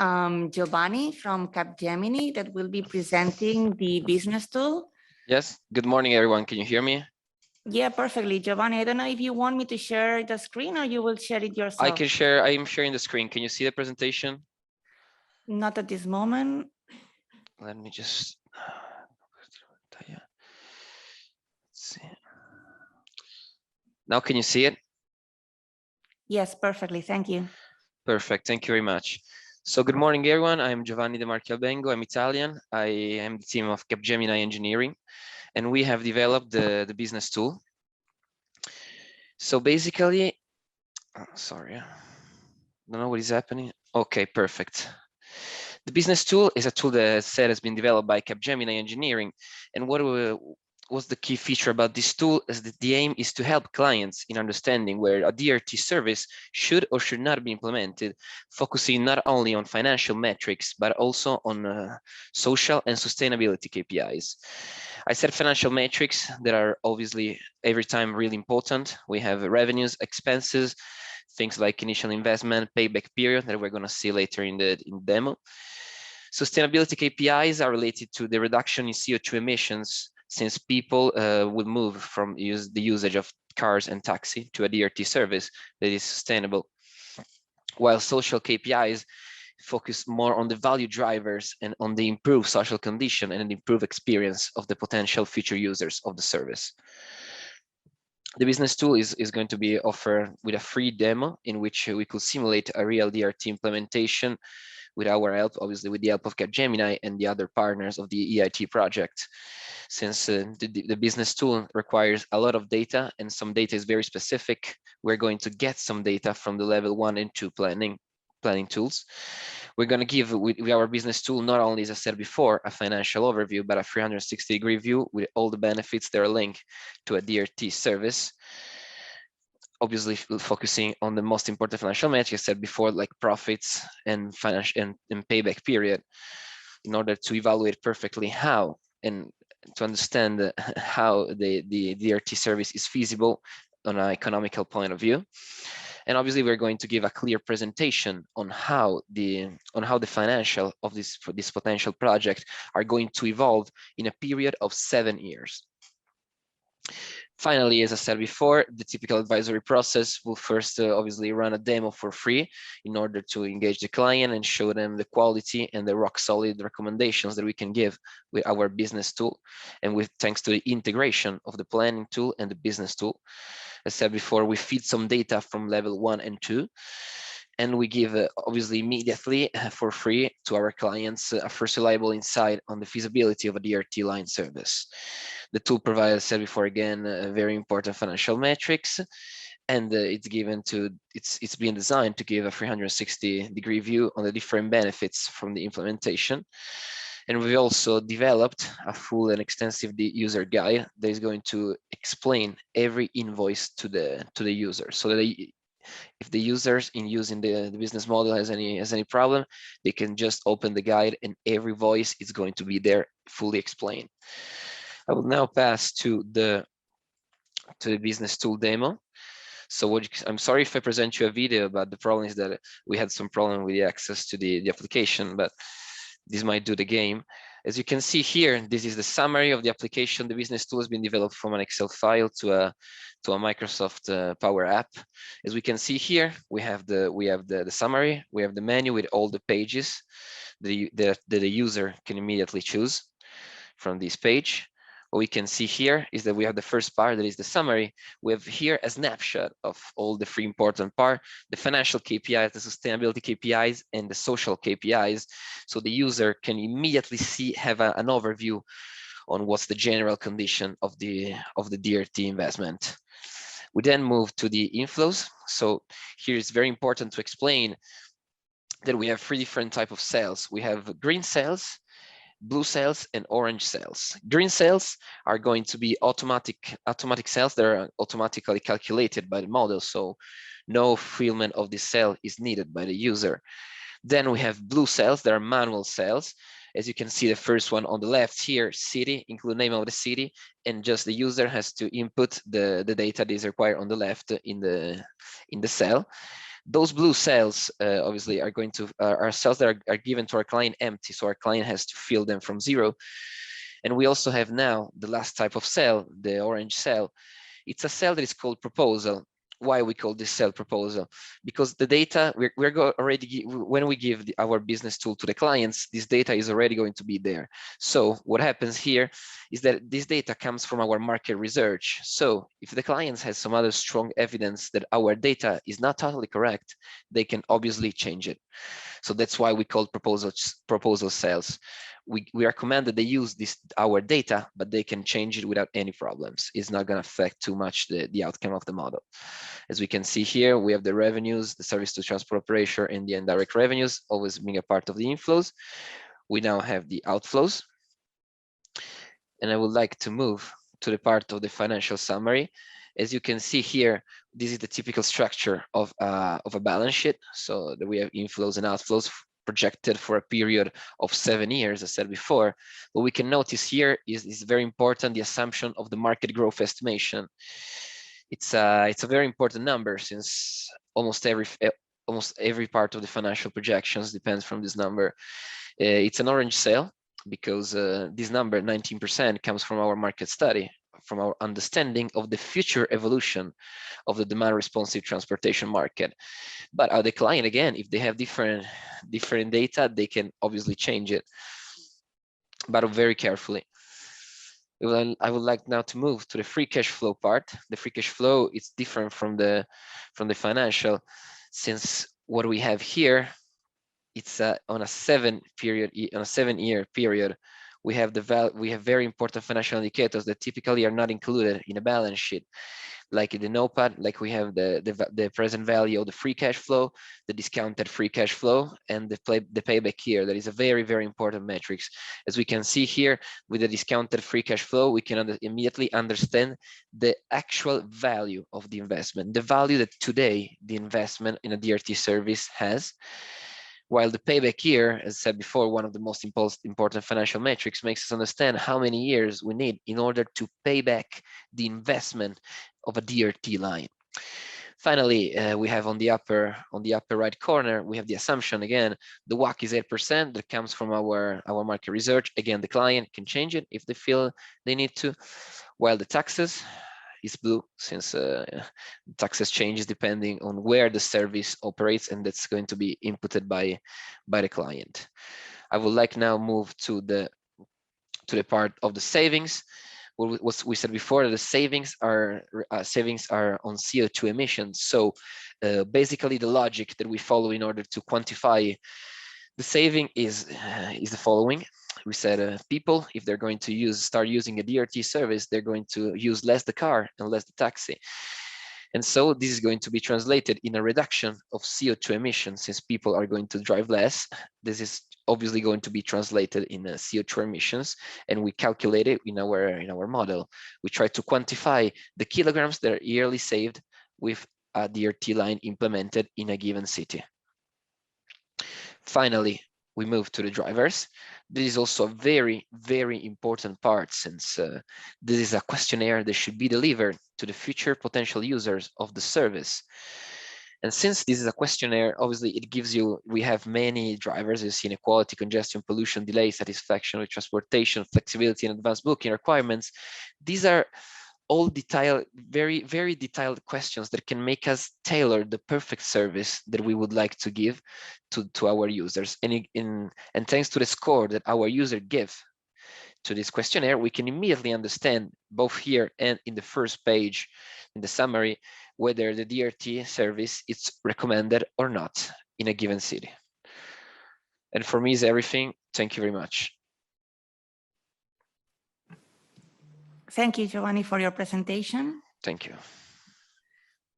Giovanni from CAPGEMINI that will be presenting the business tool. Yes, good morning, everyone. Can you hear me? Yeah, perfectly. Giovanni, I don't know if you want me to share the screen or you will share it yourself. I can share. I am sharing the screen. Can you see the presentation? Not at this moment. Let me just let's see. Now, can you see it? Yes, perfectly. Thank you. Perfect. Thank you very much. So good morning, everyone. I'm Giovanni De Marchialbengo. I'm Italian. I am the team of CAPGEMINI Engineering, and we have developed the business tool. So basically, sorry, I don't know what is happening. Okay, perfect. The business tool is a tool that has been developed by CAPGEMINI Engineering. And what was the key feature about this tool is that the aim is to help clients in understanding where a DRT service should or should not be implemented, focusing not only on financial metrics, but also on social and sustainability KPIs. I said financial metrics that are obviously every time really important. We have revenues, expenses, things like initial investment, payback period that we're going to see later in the demo. Sustainability KPIs are related to the reduction in CO2 emissions, since people will move from the usage of cars and taxi to a DRT service that is sustainable. While social KPIs focus more on the value drivers and on the improved social condition and an improved experience of the potential future users of the service. The business tool is going to be offered with a free demo in which we could simulate a real DRT implementation with our help, obviously with the help of CAPGEMINI and the other partners of the EIT project. Since the business tool requires a lot of data and some data is very specific, we're going to get some data from the level 1 and 2 planning tools. We're going to give with our business tool not only, as I said before, a financial overview, but a 360-degree view with all the benefits that are linked to a DRT service. Obviously focusing on the most important financial metrics I said before, like profits and financial and payback period, in order to evaluate perfectly how and to understand how the DRT service is feasible on an economical point of view. And obviously we're going to give a clear presentation on how the financial of this potential project are going to evolve in a period of 7 years. Finally, as I said before, the typical advisory process will first obviously run a demo for free in order to engage the client and show them the quality and the rock solid recommendations that we can give with our business tool, and with thanks to the integration of the planning tool and the business tool. As said before, we feed some data from level 1 and 2, and we give obviously immediately for free to our clients a first reliable insight on the feasibility of a DRT line service. The tool provides, as said before, again, very important financial metrics, and it's being designed to give a 360-degree view on the different benefits from the implementation. And we also developed a full and extensive user guide that is going to explain every invoice to the user, so that if the users in using the business model has any problem, they can just open the guide and every voice is going to be there fully explained. I will now pass to the business tool demo. So I'm sorry if I present you a video, but the problem is that we had some problem with the access to the application, but this might do the game. As you can see here, this is the summary of the application. The business tool has been developed from an Excel file to a Microsoft Power App. As we can see here, we have the summary, we have the menu with all the pages that the user can immediately choose from this page. What we can see here is that we have the first part, that is the summary. We have here a snapshot of all the 3 important parts: the financial KPIs, the sustainability KPIs, and the social KPIs. So the user can immediately have an overview on what's the general condition of the DRT investment. We then move to the inflows. So here it's very important to explain that we have 3 different types of cells. We have green cells, blue cells, and orange cells. Green cells are going to be automatic cells that are automatically calculated by the model, so no fulfillment of this cell is needed by the user. Then we have blue cells that are manual cells. As you can see, the first one on the left here, city, include name of the city, and just the user has to input the data that is required on the left in the cell. Those blue cells obviously are cells that are given to our client empty, so our client has to fill them from 0. And we also have now the last type of cell, the orange cell. It's a cell that is called proposal. Why we call this cell proposal? Because the data when we give our business tool to the clients, this data is already going to be there. So what happens here is that this data comes from our market research. So if the clients has some other strong evidence that our data is not totally correct, they can obviously change it. So that's why we call proposal cells. We recommend that they use our data, but they can change it without any problems. It's not going to affect too much the outcome of the model. As we can see here, we have the revenues, the service to transport operator, and the indirect revenues always being a part of the inflows. We now have the outflows. And I would like to move to the part of the financial summary. As you can see here, this is the typical structure of a balance sheet. So that we have inflows and outflows projected for a period of 7 years, as I said before. What we can notice here is very important, the assumption of the market growth estimation. It's a very important number, since almost every part of the financial projections depends from this number. It's an orange cell because this number, 19%, comes from our market study, from our understanding of the future evolution of the demand responsive transportation market. But the client, again, if they have different data, they can obviously change it, but very carefully. I would like now to move to the free cash flow part. The free cash flow is different from the financial, since what we have here, it's on a 7-year period, We have very important financial indicators that typically are not included in a balance sheet, like in the notepad, like we have the present value of the free cash flow, the discounted free cash flow, and the payback year. That is a very, very important metrics. As we can see here, with the discounted free cash flow, we can immediately understand the actual value of the investment, the value that today the investment in a DRT service has. While the payback year, as said before, one of the most important financial metrics, makes us understand how many years we need in order to pay back the investment of a DRT line. Finally, we have on the upper right corner, we have the assumption again, the WACC is 8%. That comes from our market research. Again, the client can change it if they feel they need to. While the taxes is blue, since taxes changes depending on where the service operates, and that's going to be inputted by the client. I would like now move to the part of the savings. What we said before, the savings are on CO2 emissions. So basically, the logic that we follow in order to quantify the saving is the following. We said people, if they're going to start using a DRT service, they're going to use less the car and less the taxi. And so this is going to be translated in a reduction of CO2 emissions. Since people are going to drive less, this is obviously going to be translated in CO2 emissions, and we calculate it in our model. We try to quantify the kilograms that are yearly saved with a DRT line implemented in a given city. Finally, we move to the drivers. This is also a very, very important part, since this is a questionnaire that should be delivered to the future potential users of the service. And since this is a questionnaire, obviously it gives you, we have many drivers, you see inequality, congestion, pollution, delay, satisfaction with transportation, flexibility, and advanced booking requirements. These are all detailed, very, very detailed questions that can make us tailor the perfect service that we would like to give to our users. And thanks to the score that our user give to this questionnaire, we can immediately understand, both here and in the first page, in the summary, whether the DRT service is recommended or not in a given city. And for me is everything. Thank you very much. Thank you, Giovanni, for your presentation. Thank you.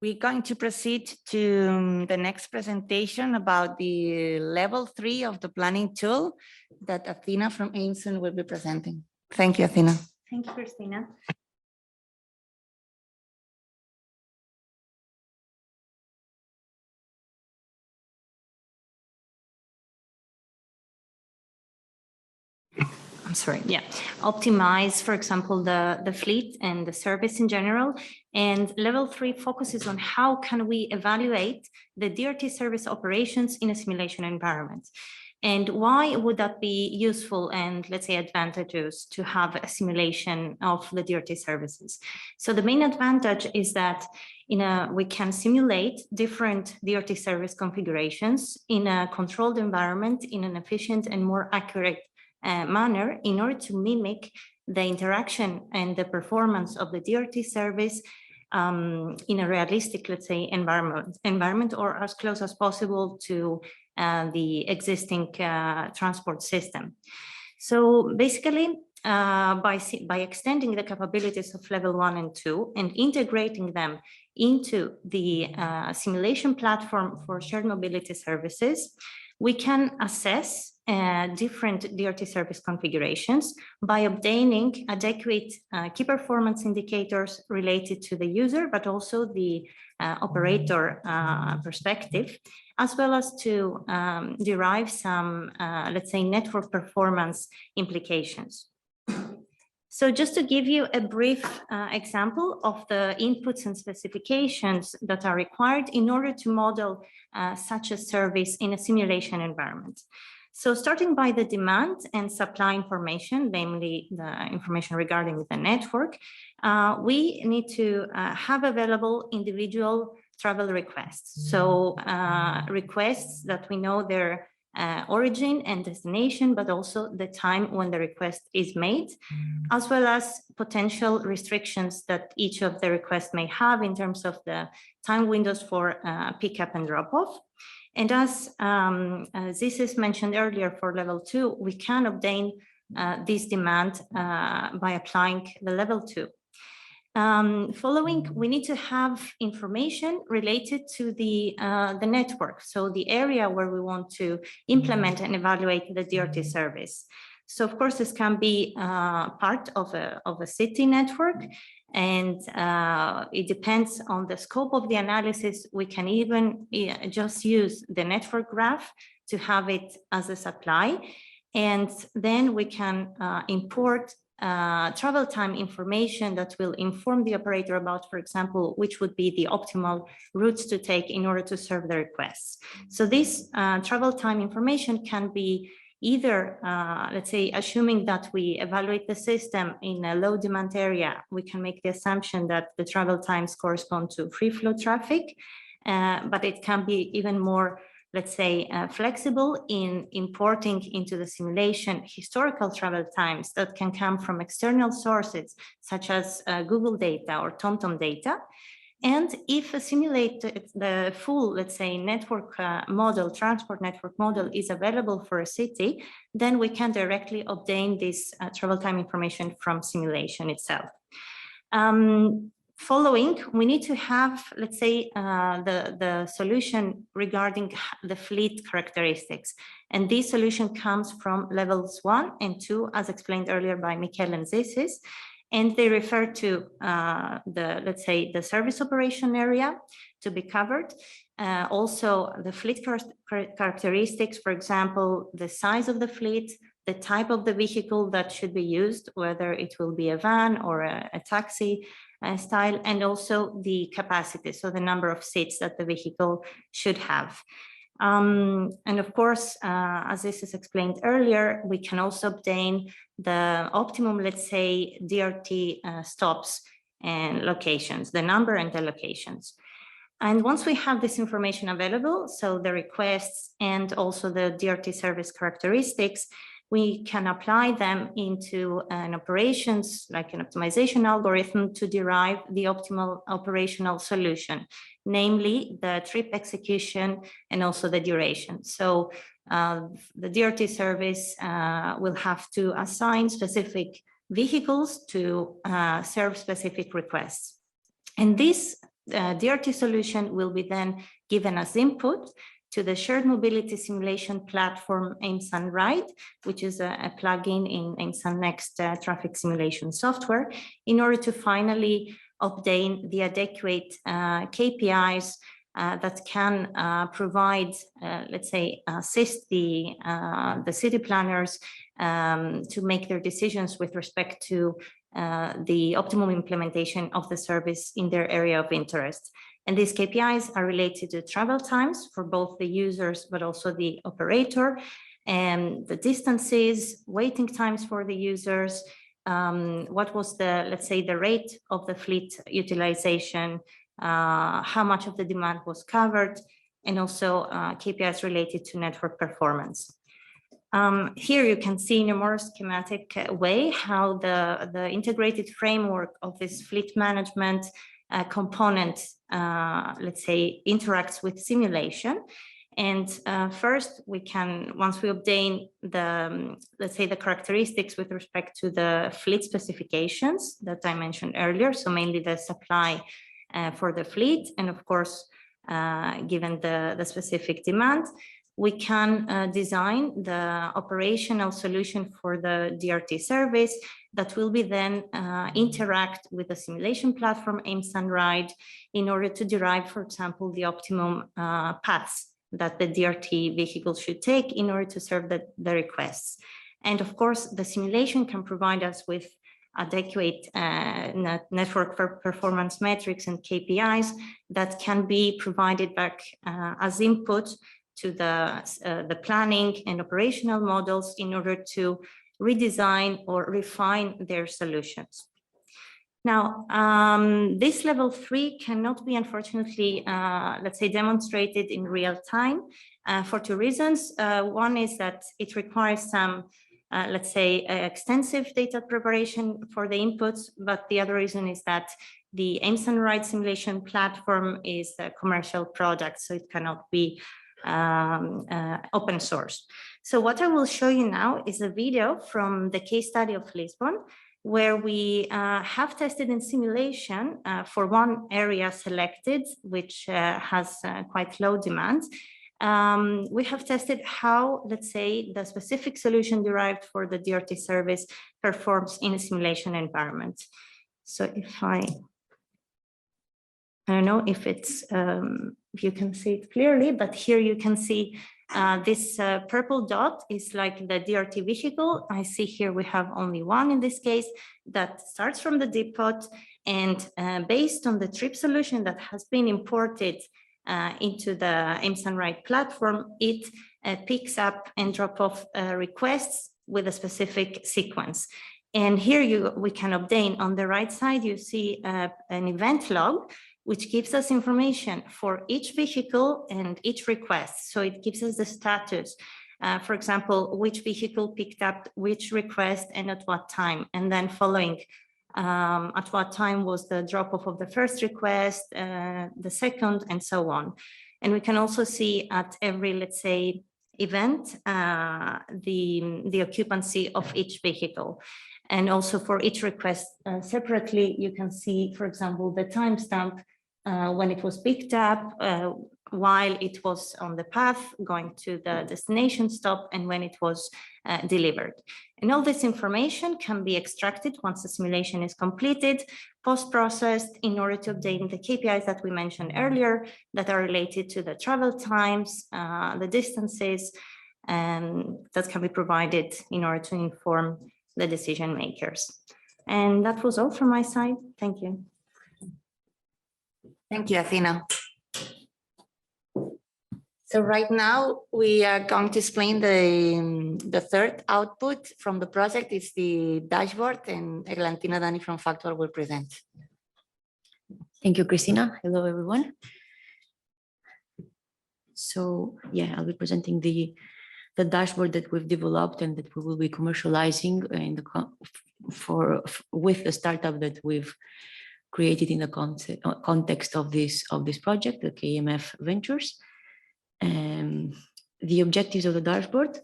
We're going to proceed to the next presentation about the level 3 of the planning tool that Athena from Aimson will be presenting. Thank you, Athena. Thank you, Cristina. I'm sorry, yeah, optimize, for example, the fleet and the service in general. And level 3 focuses on how can we evaluate the DRT service operations in a simulation environment. And why would that be useful and, let's say, advantageous to have a simulation of the DRT services? So the main advantage is that we can simulate different DRT service configurations in a controlled environment in an efficient and more accurate manner in order to mimic the interaction and the performance of the DRT service in a realistic, let's say, environment or as close as possible to the existing transport system. So basically, by extending the capabilities of level 1 and 2 and integrating them into the simulation platform for shared mobility services, we can assess different DRT service configurations by obtaining adequate key performance indicators related to the user, but also the operator perspective, as well as to derive some, let's say, network performance implications. So just to give you a brief example of the inputs and specifications that are required in order to model such a service in a simulation environment. So starting by the demand and supply information, namely the information regarding the network, we need to have available individual travel requests. So requests that we know their origin and destination, but also the time when the request is made, as well as potential restrictions that each of the requests may have in terms of the time windows for pickup and drop-off. And as this is mentioned earlier for level 2, we can obtain this demand by applying the level 2. Following, we need to have information related to the network, so the area where we want to implement and evaluate the DRT service. So of course, this can be part of a city network, and it depends on the scope of the analysis. We can even just use the network graph to have it as a supply, and then we can import travel time information that will inform the operator about, for example, which would be the optimal routes to take in order to serve the requests. So this travel time information can be either, let's say, assuming that we evaluate the system in a low demand area, we can make the assumption that the travel times correspond to free flow traffic, but it can be even more, let's say, flexible in importing into the simulation historical travel times that can come from external sources, such as Google data or TomTom data. And if a simulated, the full, let's say, network model, transport network model is available for a city, then we can directly obtain this travel time information from simulation itself. Following, we need to have, let's say, the solution regarding the fleet characteristics. And this solution comes from levels 1 and 2, as explained earlier by Mikel and Zisis. And they refer to let's say, the service operation area to be covered. Also, the fleet characteristics, for example, the size of the fleet, the type of the vehicle that should be used, whether it will be a van or a taxi style, and also the capacity, so the number of seats that the vehicle should have. And of course, as this is explained earlier, we can also obtain the optimum, let's say, DRT stops and locations, the number and the locations. And once we have this information available, so the requests and also the DRT service characteristics, we can apply them into an operations, like an optimization algorithm, to derive the optimal operational solution, namely the trip execution and also the duration. So the DRT service will have to assign specific vehicles to serve specific requests. And this DRT solution will be then given as input to the shared mobility simulation platform AimSunRide, which is a plugin in AimSun Next traffic simulation software, in order to finally obtain the adequate KPIs that can provide, let's say, assist the city planners to make their decisions with respect to the optimum implementation of the service in their area of interest. And these KPIs are related to travel times for both the users, but also the operator, and the distances, waiting times for the users, what was the, let's say, the rate of the fleet utilization, how much of the demand was covered, and also KPIs related to network performance. Here you can see in a more schematic way how the integrated framework of this fleet management component, let's say, interacts with simulation. And first, we can, once we obtain the, let's say, the characteristics with respect to the fleet specifications that I mentioned earlier, so mainly the supply for the fleet, and of course, given the specific demand, we can design the operational solution for the DRT service that will be then interact with the simulation platform AimSunRide in order to derive, for example, the optimum paths that the DRT vehicle should take in order to serve the requests. And of course, the simulation can provide us with adequate network performance metrics and KPIs that can be provided back as input to the planning and operational models in order to redesign or refine their solutions. Now, this level 3 cannot be, unfortunately, let's say, demonstrated in real time for two reasons. One is that it requires some, let's say, extensive data preparation for the inputs, but the other reason is that the AimSunRide simulation platform is a commercial product, so it cannot be open source. So what I will show you now is a video from the case study of Lisbon, where we have tested in simulation for one area selected, which has quite low demand. We have tested how, let's say, the specific solution derived for the DRT service performs in a simulation environment. So if I don't know if it's, if you can see it clearly, but here you can see this purple dot is like the DRT vehicle. I see here we have only one in this case that starts from the depot, and based on the trip solution that has been imported into the MSunRide platform, it picks up and drop off requests with a specific sequence. And here we can obtain on the right side, you see an event log, which gives us information for each vehicle and each request. So it gives us the status, for example, which vehicle picked up which request and at what time, and then following at what time was the drop-off of the first request, the second, and so on. And we can also see at every, let's say, event, the occupancy of each vehicle. And also for each request separately, you can see, for example, the timestamp when it was picked up, while it was on the path going to the destination stop, and when it was delivered. And all this information can be extracted once the simulation is completed, post-processed, in order to obtain the KPIs that we mentioned earlier that are related to the travel times, the distances, and that can be provided in order to inform the decision makers. And that was all from my side. Thank you. Thank you, Athena. So right now we are going to explain the third output from the project. It's the dashboard, and Eglantina Dani from Factual will present. Thank you, Cristina. Hello, everyone. So yeah, I'll be presenting the dashboard that we've developed and that we will be commercializing in the with the startup that we've created in the context of this project, the KMF Ventures. The objectives of the dashboard,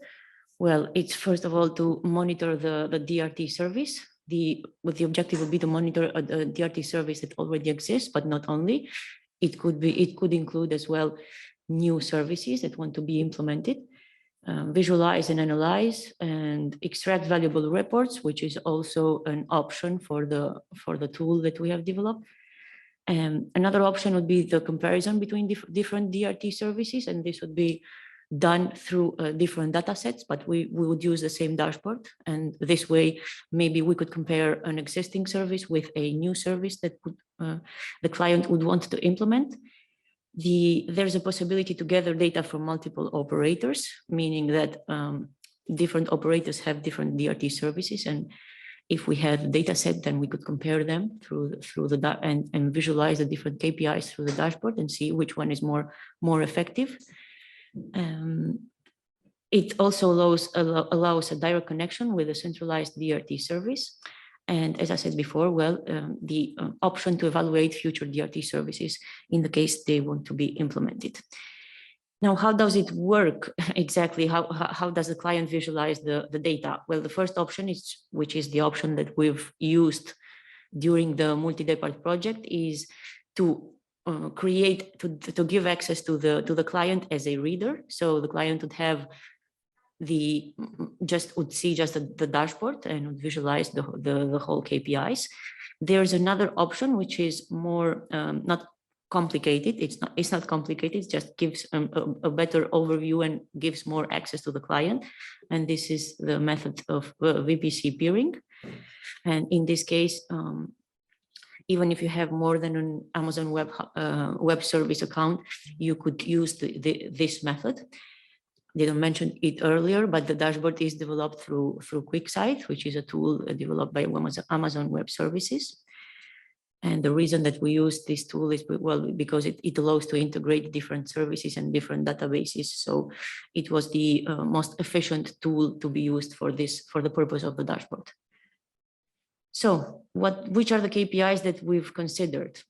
well, it's first of all to monitor the DRT service. The objective would be to monitor a DRT service that already exists, but not only. It could include as well new services that want to be implemented. Visualize and analyze and extract valuable reports, which is also an option for the tool that we have developed. Another option would be the comparison between different DRT services, and this would be done through different data sets, but we would use the same dashboard. And this way, maybe we could compare an existing service with a new service that the client would want to implement. There's a possibility to gather data from multiple operators, meaning that different operators have different DRT services, and if we had a data set, then we could compare them through the and visualize the different KPIs through the dashboard and see which one is more effective. It also allows a direct connection with a centralized DRT service. And as I said before, well, the option to evaluate future DRT services in the case they want to be implemented. Now, how does it work exactly? How does the client visualize the data? Well, the first option is, which is the option that we've used during the MultiDEPART project, is to to give access to the client as a reader. So the client would have would see just the dashboard and would visualize the whole KPIs. There's another option which is more not complicated. It's not complicated. It just gives a better overview and gives more access to the client. And this is the method of VPC peering. And in this case, even if you have more than an Amazon Web Service account, you could use this method. Didn't mention it earlier, but the dashboard is developed through QuickSight, which is a tool developed by Amazon Web Services. And the reason that we use this tool is, well, because it allows to integrate different services and different databases. So it was the most efficient tool to be used for the purpose of the dashboard. So which are the KPIs that we've considered?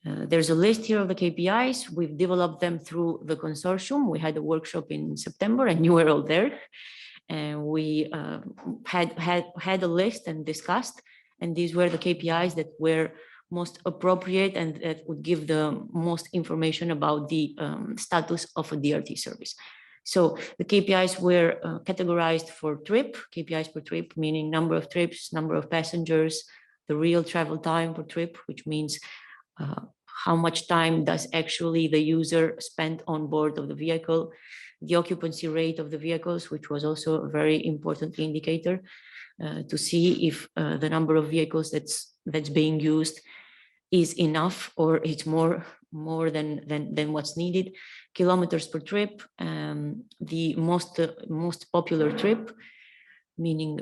There's a list here of the KPIs. We've developed them through the consortium. We had a workshop in September and you were all there. And we had a list and discussed, and these were the KPIs that were most appropriate and that would give the most information about the status of a DRT service. So the KPIs were categorized for trip, KPIs per trip, meaning number of trips, number of passengers, the real travel time per trip, which means how much time does actually the user spend on board of the vehicle, the occupancy rate of the vehicles, which was also a very important indicator to see if the number of vehicles that's being used is enough or it's more than what's needed. Kilometers per trip, the most popular trip, meaning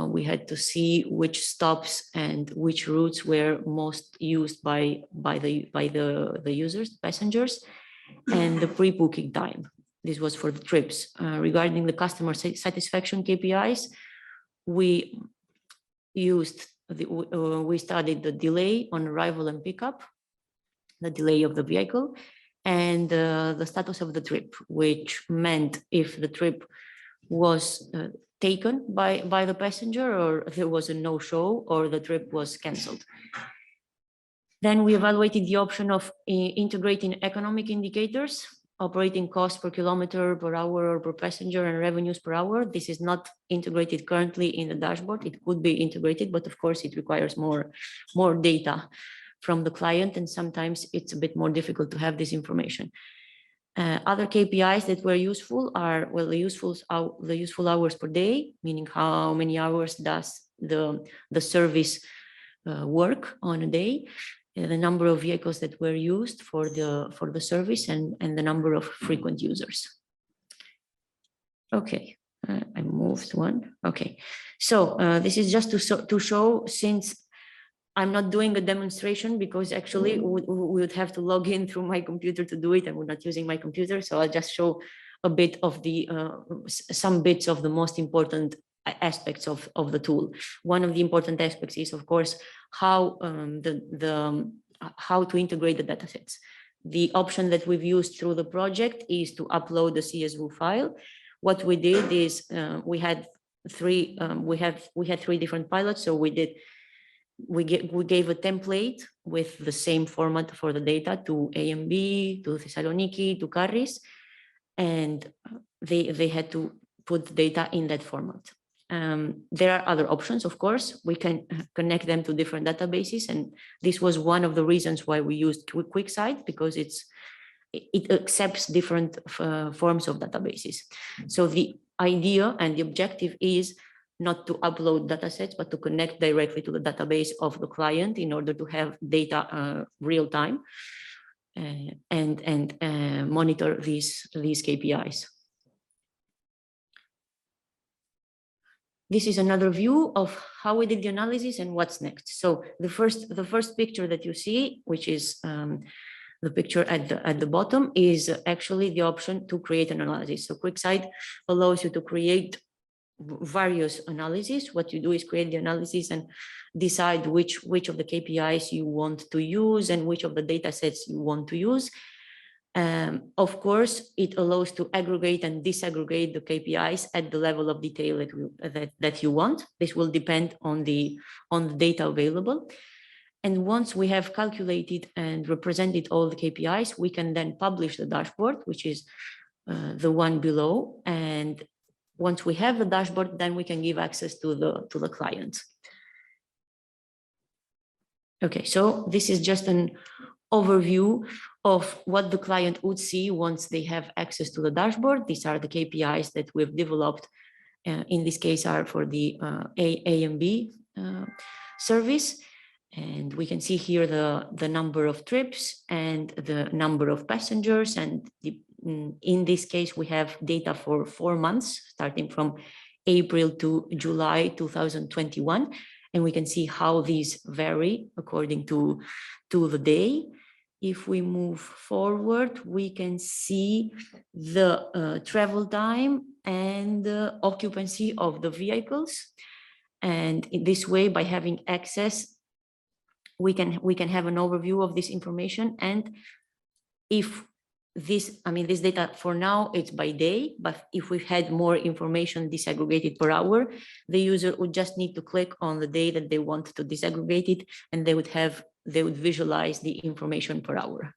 we had to see which stops and which routes were most used by the users, passengers, and the pre-booking time. This was for the trips. Regarding the customer satisfaction KPIs, we studied the delay on arrival and pickup, the delay of the vehicle, and the status of the trip, which meant if the trip was taken by the passenger, or there was a no-show, or the trip was cancelled. Then we evaluated the option of integrating economic indicators, operating cost per kilometer per hour or per passenger, and revenues per hour. This is not integrated currently in the dashboard. It could be integrated, but of course it requires more data from the client, and sometimes it's a bit more difficult to have this information. Other KPIs that were useful are, well, the useful hours per day, meaning how many hours does the service work on a day, the number of vehicles that were used for the service, and the number of frequent users. Okay, I moved one. Okay, so this is just to show, since I'm not doing a demonstration because actually we would have to log in through my computer to do it, and we're not using my computer. So I'll just show a bit of the some bits of the most important aspects of the tool. One of the important aspects is, of course, how how to integrate the datasets. The option that we've used through the project is to upload the CSV file. What we did is we had three different pilots. So we gave a template with the same format for the data to AMB, to Thessaloniki, to Kpis, and they had to put data in that format. There are other options, of course. We can connect them to different databases, and this was one of the reasons why we used QuickSight, because it accepts different forms of databases. So the idea and the objective is not to upload datasets, but to connect directly to the database of the client in order to have data real time and monitor these KPIs. This is another view of how we did the analysis and what's next. So the first picture that you see, which is the picture at the bottom, is actually the option to create an analysis. So QuickSight allows you to create various analyses. What you do is create the analysis and decide which of the KPIs you want to use and which of the data sets you want to use. Of course, it allows to aggregate and disaggregate the KPIs at the level of detail that you want. This will depend on the data available. And once we have calculated and represented all the KPIs, we can then publish the dashboard, which is the one below. And once we have the dashboard, then we can give access to the client. Okay, so this is just an overview of what the client would see once they have access to the dashboard. These are the KPIs that we've developed. In this case, are for the A and B service. And we can see here the number of trips and the number of passengers. And in this case, we have data for 4 months, starting from April to July 2021. And we can see how these vary according to the day. If we move forward, we can see the travel time and the occupancy of the vehicles. And in this way, by having access, we can have an overview of this information. And if this data for now, it's by day, but if we had more information disaggregated per hour, the user would just need to click on the day that they want to disaggregate it, and they would visualize the information per hour.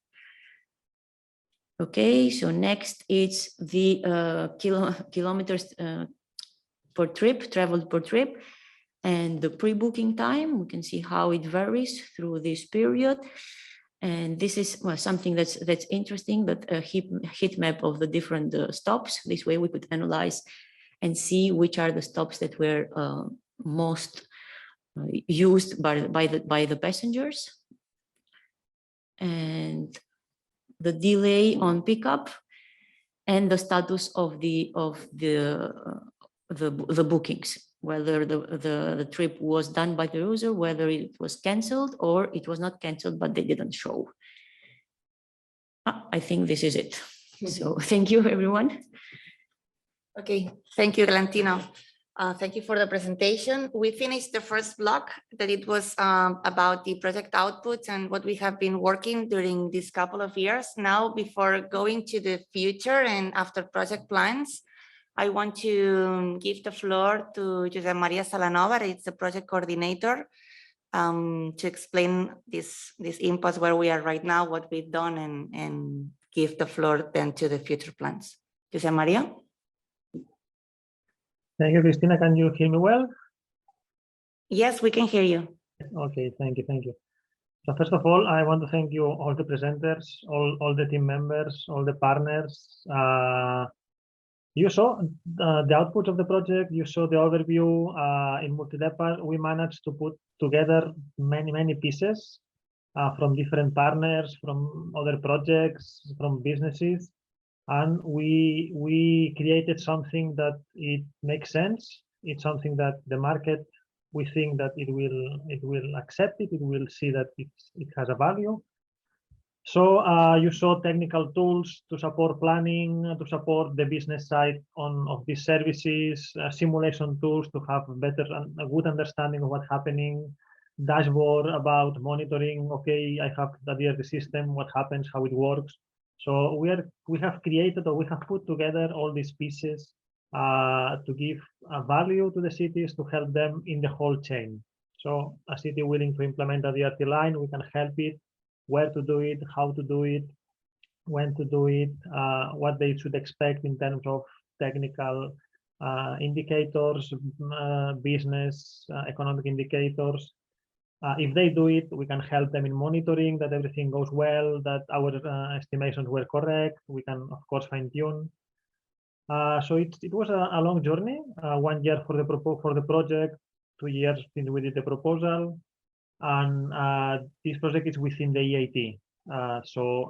Okay, so next it's the kilometers per trip, traveled per trip, and the pre-booking time. We can see how it varies through this period. And this is something that's interesting, but a heat map of the different stops. This way we could analyze and see which are the stops that were most used by the passengers. And the delay on pickup and the status of the bookings, whether the trip was done by the user, whether it was canceled or it was not canceled, but they didn't show. I think this is it. So thank you, everyone. Okay, thank you, Valentina. Thank you for the presentation. We finished the first block that it was about the project outputs and what we have been working during these couple of years. Now, before going to the future and after project plans, I want to give the floor to José María Salanova. It's the project coordinator, to explain this impasse where we are right now, what we've done, and give the floor then to the future plans. José María. Thank you, Cristina. Can you hear me well? Yes, we can hear you. Okay, thank you, thank you. So first of all, I want to thank you, all the presenters, all the team members, all the partners. You saw the output of the project, you saw the overview. In MultiDEPART, we managed to put together many pieces from different partners, from other projects, from businesses. And we created something that it makes sense. It's something that the market, we think that it will accept it. It will see that it has a value. So you saw technical tools to support planning, to support the business side of these services, simulation tools to have a good understanding of what's happening, dashboard about monitoring. Okay, I have the system, what happens, how it works. So we have created, or we have put together all these pieces to give a value to the cities, to help them in the whole chain. So a city willing to implement a DRT line, we can help it, where to do it, how to do it, when to do it, what they should expect in terms of technical indicators, business, economic indicators. If they do it, we can help them in monitoring that everything goes well, that our estimations were correct. We can, of course, fine tune. So it was a long journey. 1 year for the project, 2 years since we did the proposal, and this project is within the EIT. So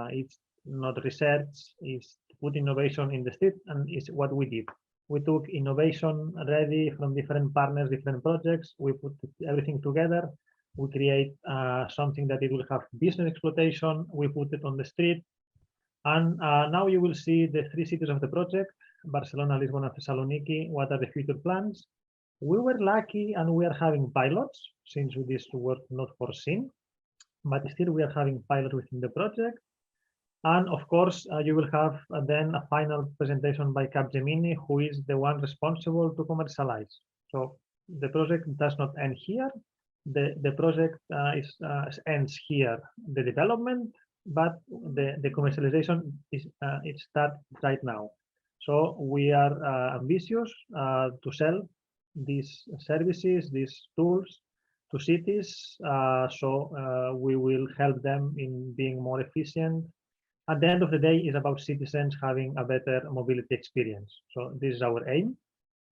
it's not research; it's to put innovation in the street, and it's what we did. We took innovation ready from different partners, different projects. We put everything together. We create something that it will have business exploitation. We put it on the street. And now you will see the 3 cities of the project, Barcelona, Lisbon, and Thessaloniki. What are the future plans? We were lucky and we are having pilots since this was not foreseen, but still we are having pilots within the project. And of course, you will have then a final presentation by CAPGEMINI, who is the one responsible to commercialize. So the project does not end here. The project ends here, the development, but the commercialization it starts right now. So we are ambitious to sell these services, these tools to cities. So we will help them in being more efficient. At the end of the day, it's about citizens having a better mobility experience. So this is our aim,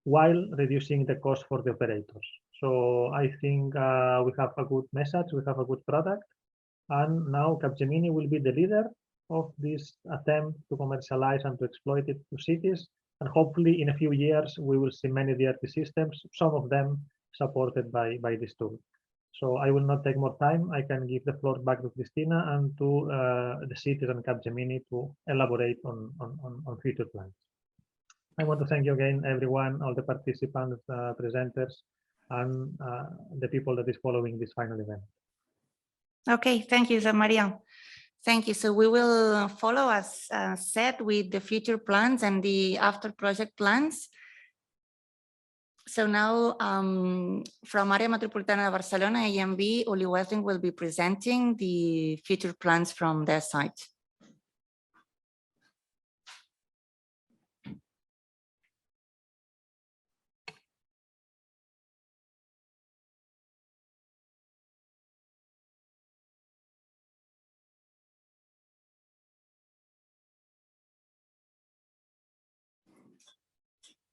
while reducing the cost for the operators. So I think we have a good message, we have a good product, and now CAPGEMINI will be the leader of this attempt to commercialize and to exploit it to cities. And hopefully in a few years, we will see many DRT systems, some of them supported by this tool. So I will not take more time. I can give the floor back to Cristina and to the cities and CAPGEMINI to elaborate on future plans. I want to thank you again, everyone, all the participants, presenters, and the people that is following this final event. Okay, thank you, Maria. Thank you. So we will follow as said with the future plans and the after project plans. So now from Area Metropolitana Barcelona, AMB, Uli Wesling will be presenting the future plans from their side.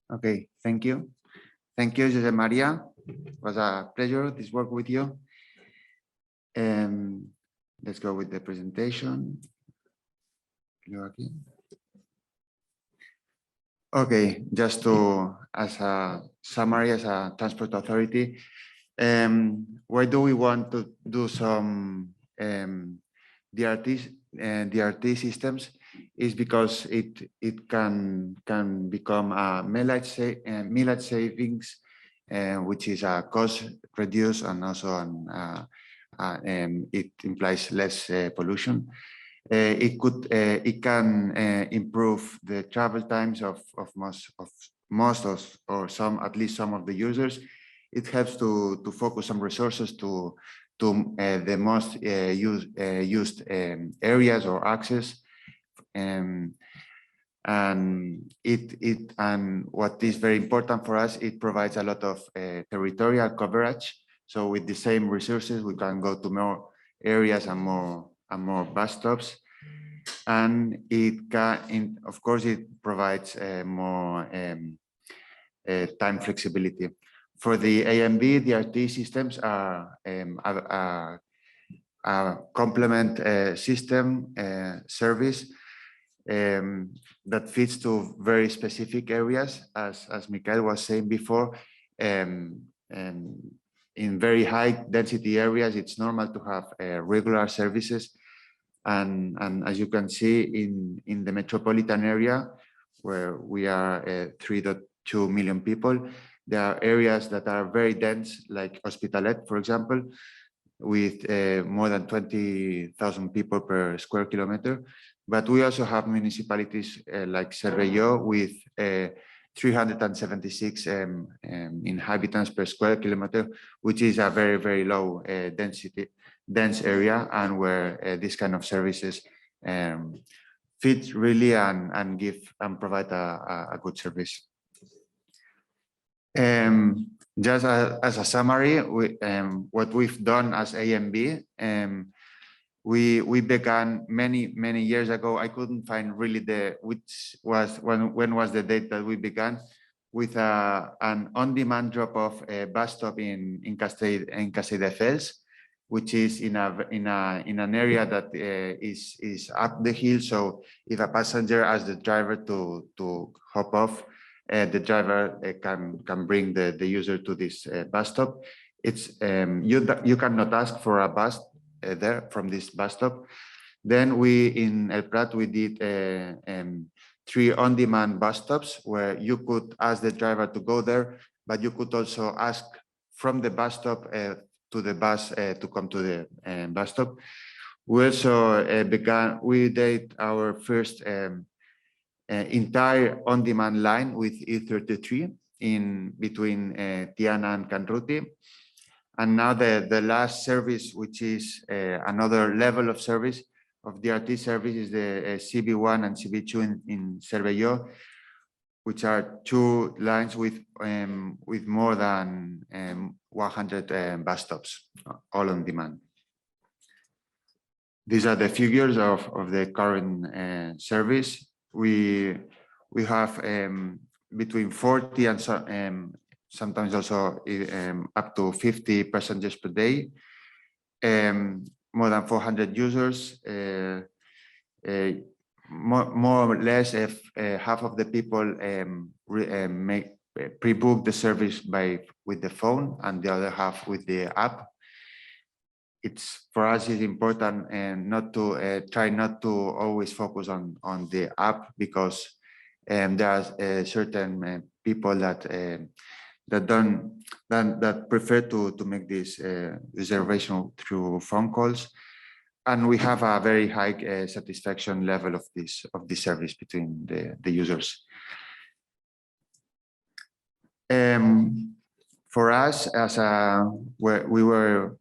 Okay, thank you. Thank you, Jose Maria. It was a pleasure to work with you. Let's go with the presentation. Okay, just as a summary, as a transport authority, why do we want to do some DRT systems? Is because it can become a mileage savings, which is a cost reduce, and also it implies less pollution. It can improve the travel times of at least some of the users. It helps to focus some resources to the most used areas or access. And what is very important for us, it provides a lot of territorial coverage. So with the same resources, we can go to more areas and more bus stops. And it can, of course, it provides more time flexibility. For the AMB, the RT systems are a complement system service that fits to very specific areas, as Mikael was saying before. In very high density areas, it's normal to have regular services. And as you can see in the metropolitan area, where we are 3.2 million people, there are areas that are very dense, like Hospitalet, for example, with more than 20,000 people per square kilometer. But we also have municipalities like Cervelló with 376 inhabitants per square kilometer, which is a very, very low dense area, and where this kind of services fit really and give and provide a good service. Just as a summary, what we've done as AMB, we began many years ago. I couldn't find really when was the date that we began with an on-demand drop-off bus stop in Castelldefels, which is in an area that is up the hill. So if a passenger asks the driver to hop off, the driver can bring the user to this bus stop. It's you cannot ask for a bus there from this bus stop. Then in El Prat we did 3 on-demand bus stops where you could ask the driver to go there, but you could also ask from the bus stop to the bus to come to the bus stop. We also we did our first entire on-demand line with E33 in between Tiana and Canruti. And now the last service, which is another level of service of DRT service, is the CB1 and CB2 in Cervelló, which are 2 lines with more than 100 bus stops, all on demand. These are the figures of the current service. We have between 40 and sometimes also up to 50 passengers per day, more than 400 users. More or less, if half of the people pre-book the service with the phone, and the other half with the app. For us, it's important and try not to always focus on the app, because there are certain people that that prefer to make this reservation through phone calls. And we have a very high satisfaction level of this service between the users. For us, as we were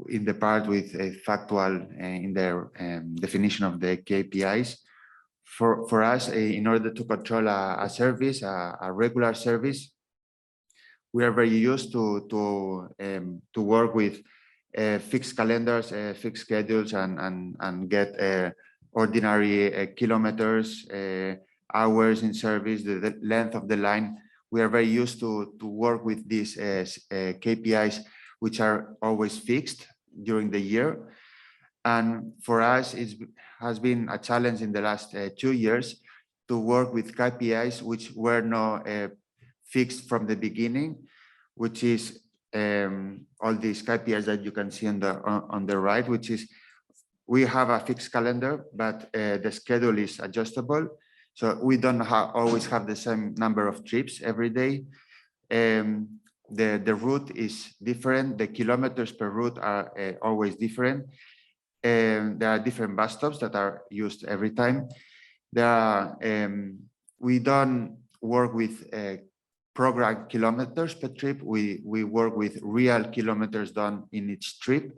in the part with a factual in their definition of the KPIs, for us, in order to control a service, a regular service, we are very used to work with fixed calendars, fixed schedules, and get ordinary kilometers, hours in service, the length of the line. We are very used to work with these KPIs, which are always fixed during the year. And for us, it has been a challenge in the last 2 years to work with KPIs which were not fixed from the beginning, which is all these KPIs that you can see on the right, which is we have a fixed calendar, but the schedule is adjustable. So we don't always have the same number of trips every day. The route is different. The kilometers per route are always different. There are different bus stops that are used every time. We don't work with programmed kilometers per trip. We work with real kilometers done in each trip.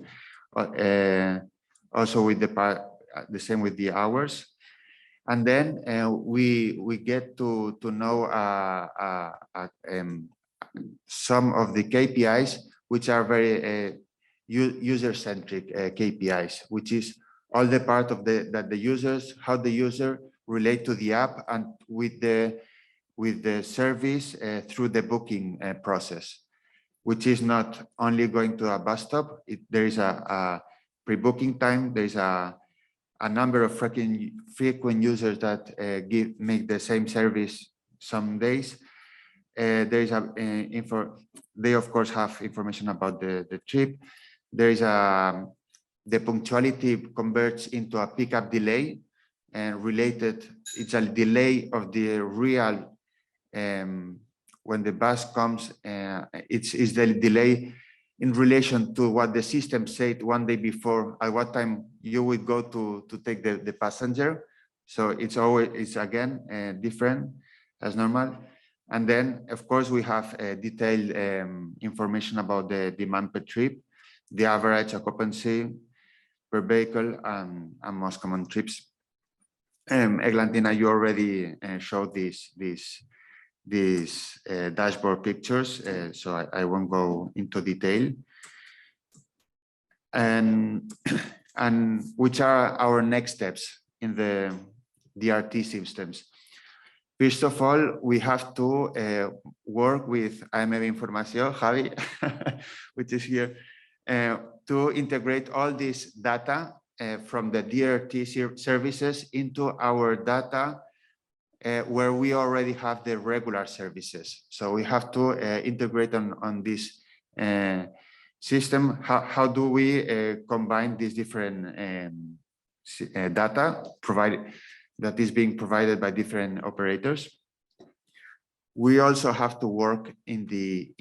Also with the same with the hours. And then we get to know some of the KPIs which are very user-centric KPIs, which is all the part of that the users, how the user relate to the app and with the service through the booking process, which is not only going to a bus stop. There is a pre-booking time. There is a number of frequent users that make the same service some days. There is they of course have information about the trip. There is the punctuality converts into a pickup delay and related. It's a delay of the real when the bus comes. It's the delay in relation to what the system said one day before, at what time you would go to take the passenger. So it's again different as normal. And then, of course, we have detailed information about the demand per trip, the average occupancy per vehicle, and most common trips. Eglantina, you already showed these dashboard pictures, so I won't go into detail. And which are our next steps in the DRT systems? First of all, we have to work with AMV Información, Javi, which is here, to integrate all this data from the DRT services into our data where we already have the regular services. So we have to integrate on this system. How do we combine these different data that is being provided by different operators? We also have to work in the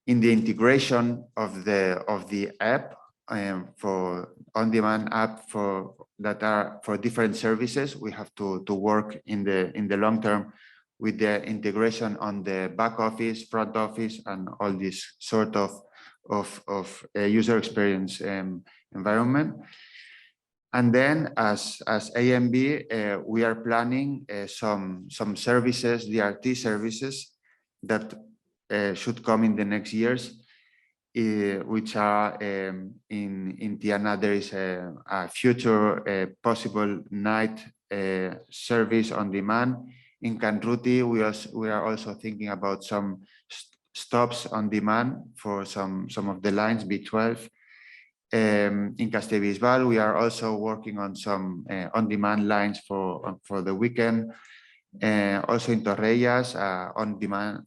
integration of the app for on-demand app that are for different services. We have to work in the long term with the integration on the back office, front office, and all this sort of user experience environment. And then as AMB, we are planning some services, DRT services that should come in the next years, which are in Tiana. There is a future possible night service on demand. In Canruti, we are also thinking about some stops on demand for some of the lines, B12. In Castellbisbal, we are also working on some on-demand lines for the weekend. Also in Torrellas,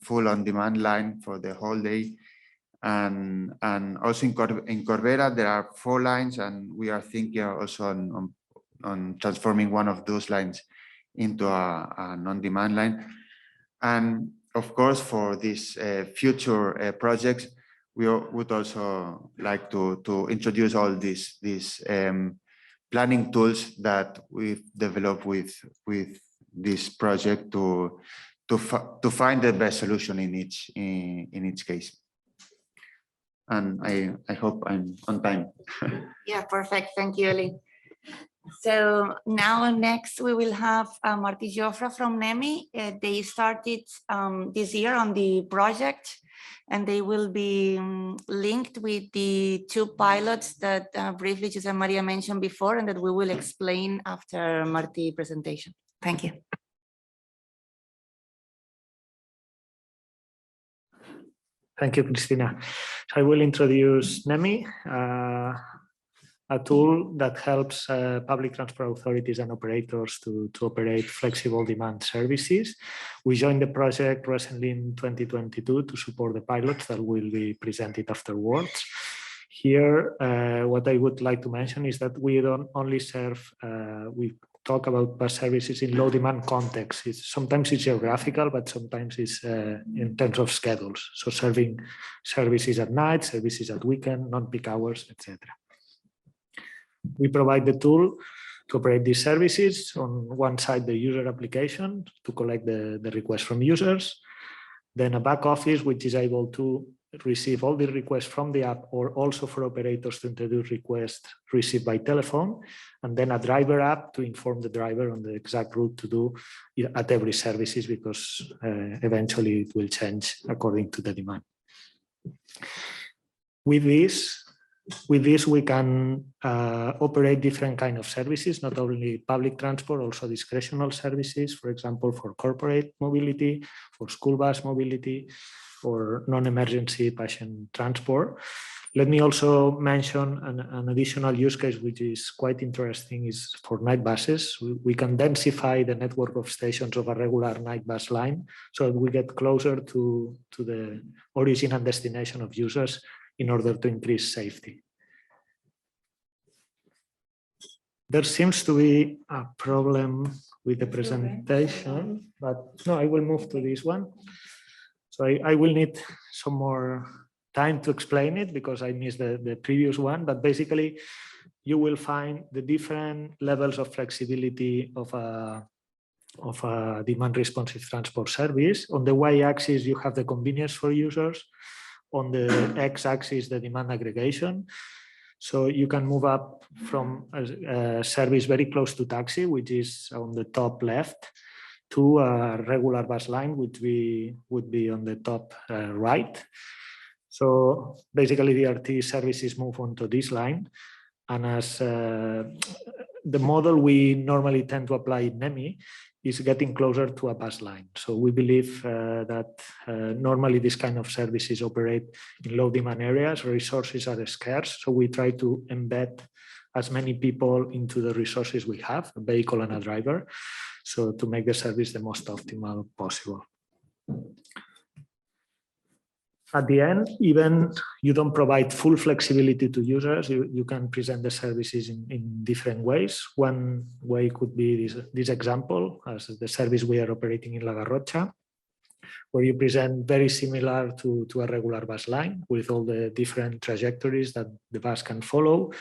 full on-demand line for the whole day. And also in Corbera, there are 4 lines, and we are thinking also on transforming one of those lines into an on-demand line. And of course, for these future projects, we would also like to introduce all these planning tools that we've developed with this project to find the best solution in each case. And I hope I'm on time. Yeah, perfect. Thank you, Eli. So now next we will have Martí Jofre from NEMI. They started this year on the project, and they will be linked with the 2 pilots that briefly Jose Maria mentioned before, and that we will explain after Martí's presentation. Thank you. Thank you, Cristina. So I will introduce NEMI, a tool that helps public transport authorities and operators to operate flexible demand services. We joined the project recently in 2022 to support the pilots that will be presented afterwards. Here, what I would like to mention is that we don't only serve, we talk about bus services in low demand context. Sometimes it's geographical, but sometimes it's in terms of schedules. So serving services at night, services at weekend, non-peak hours, etc. We provide the tool to operate these services. On one side, the user application to collect the requests from users, then a back office, which is able to receive all the requests from the app, or also for operators to introduce requests received by telephone, and then a driver app to inform the driver on the exact route to do at every services, because eventually it will change according to the demand. With this, we can operate different kind of services, not only public transport, also discretional services, for example, for corporate mobility, for school bus mobility, or non-emergency patient transport. Let me also mention an additional use case, which is quite interesting, is for night buses. We can densify the network of stations of a regular night bus line, so that we get closer to the origin and destination of users in order to increase safety. There seems to be a problem with the presentation, but no, I will move to this one. So I will need some more time to explain it because I missed the previous one, but basically you will find the different levels of flexibility of a demand responsive transport service. On the y-axis, you have the convenience for users. On the x-axis, the demand aggregation. So you can move up from a service very close to taxi, which is on the top left, to a regular bus line, which would be on the top right. So basically the RT services move onto this line. And as the model we normally tend to apply in NEMI is getting closer to a bus line. So we believe that normally this kind of services operate in low demand areas, resources are scarce. So we try to embed as many people into the resources we have, a vehicle and a driver, so to make the service the most optimal possible. At the end, even you don't provide full flexibility to users, you can present the services in different ways. One way could be this example, as the service we are operating in La Garrocha, where you present very similar to a regular bus line with all the different trajectories that the bus can follow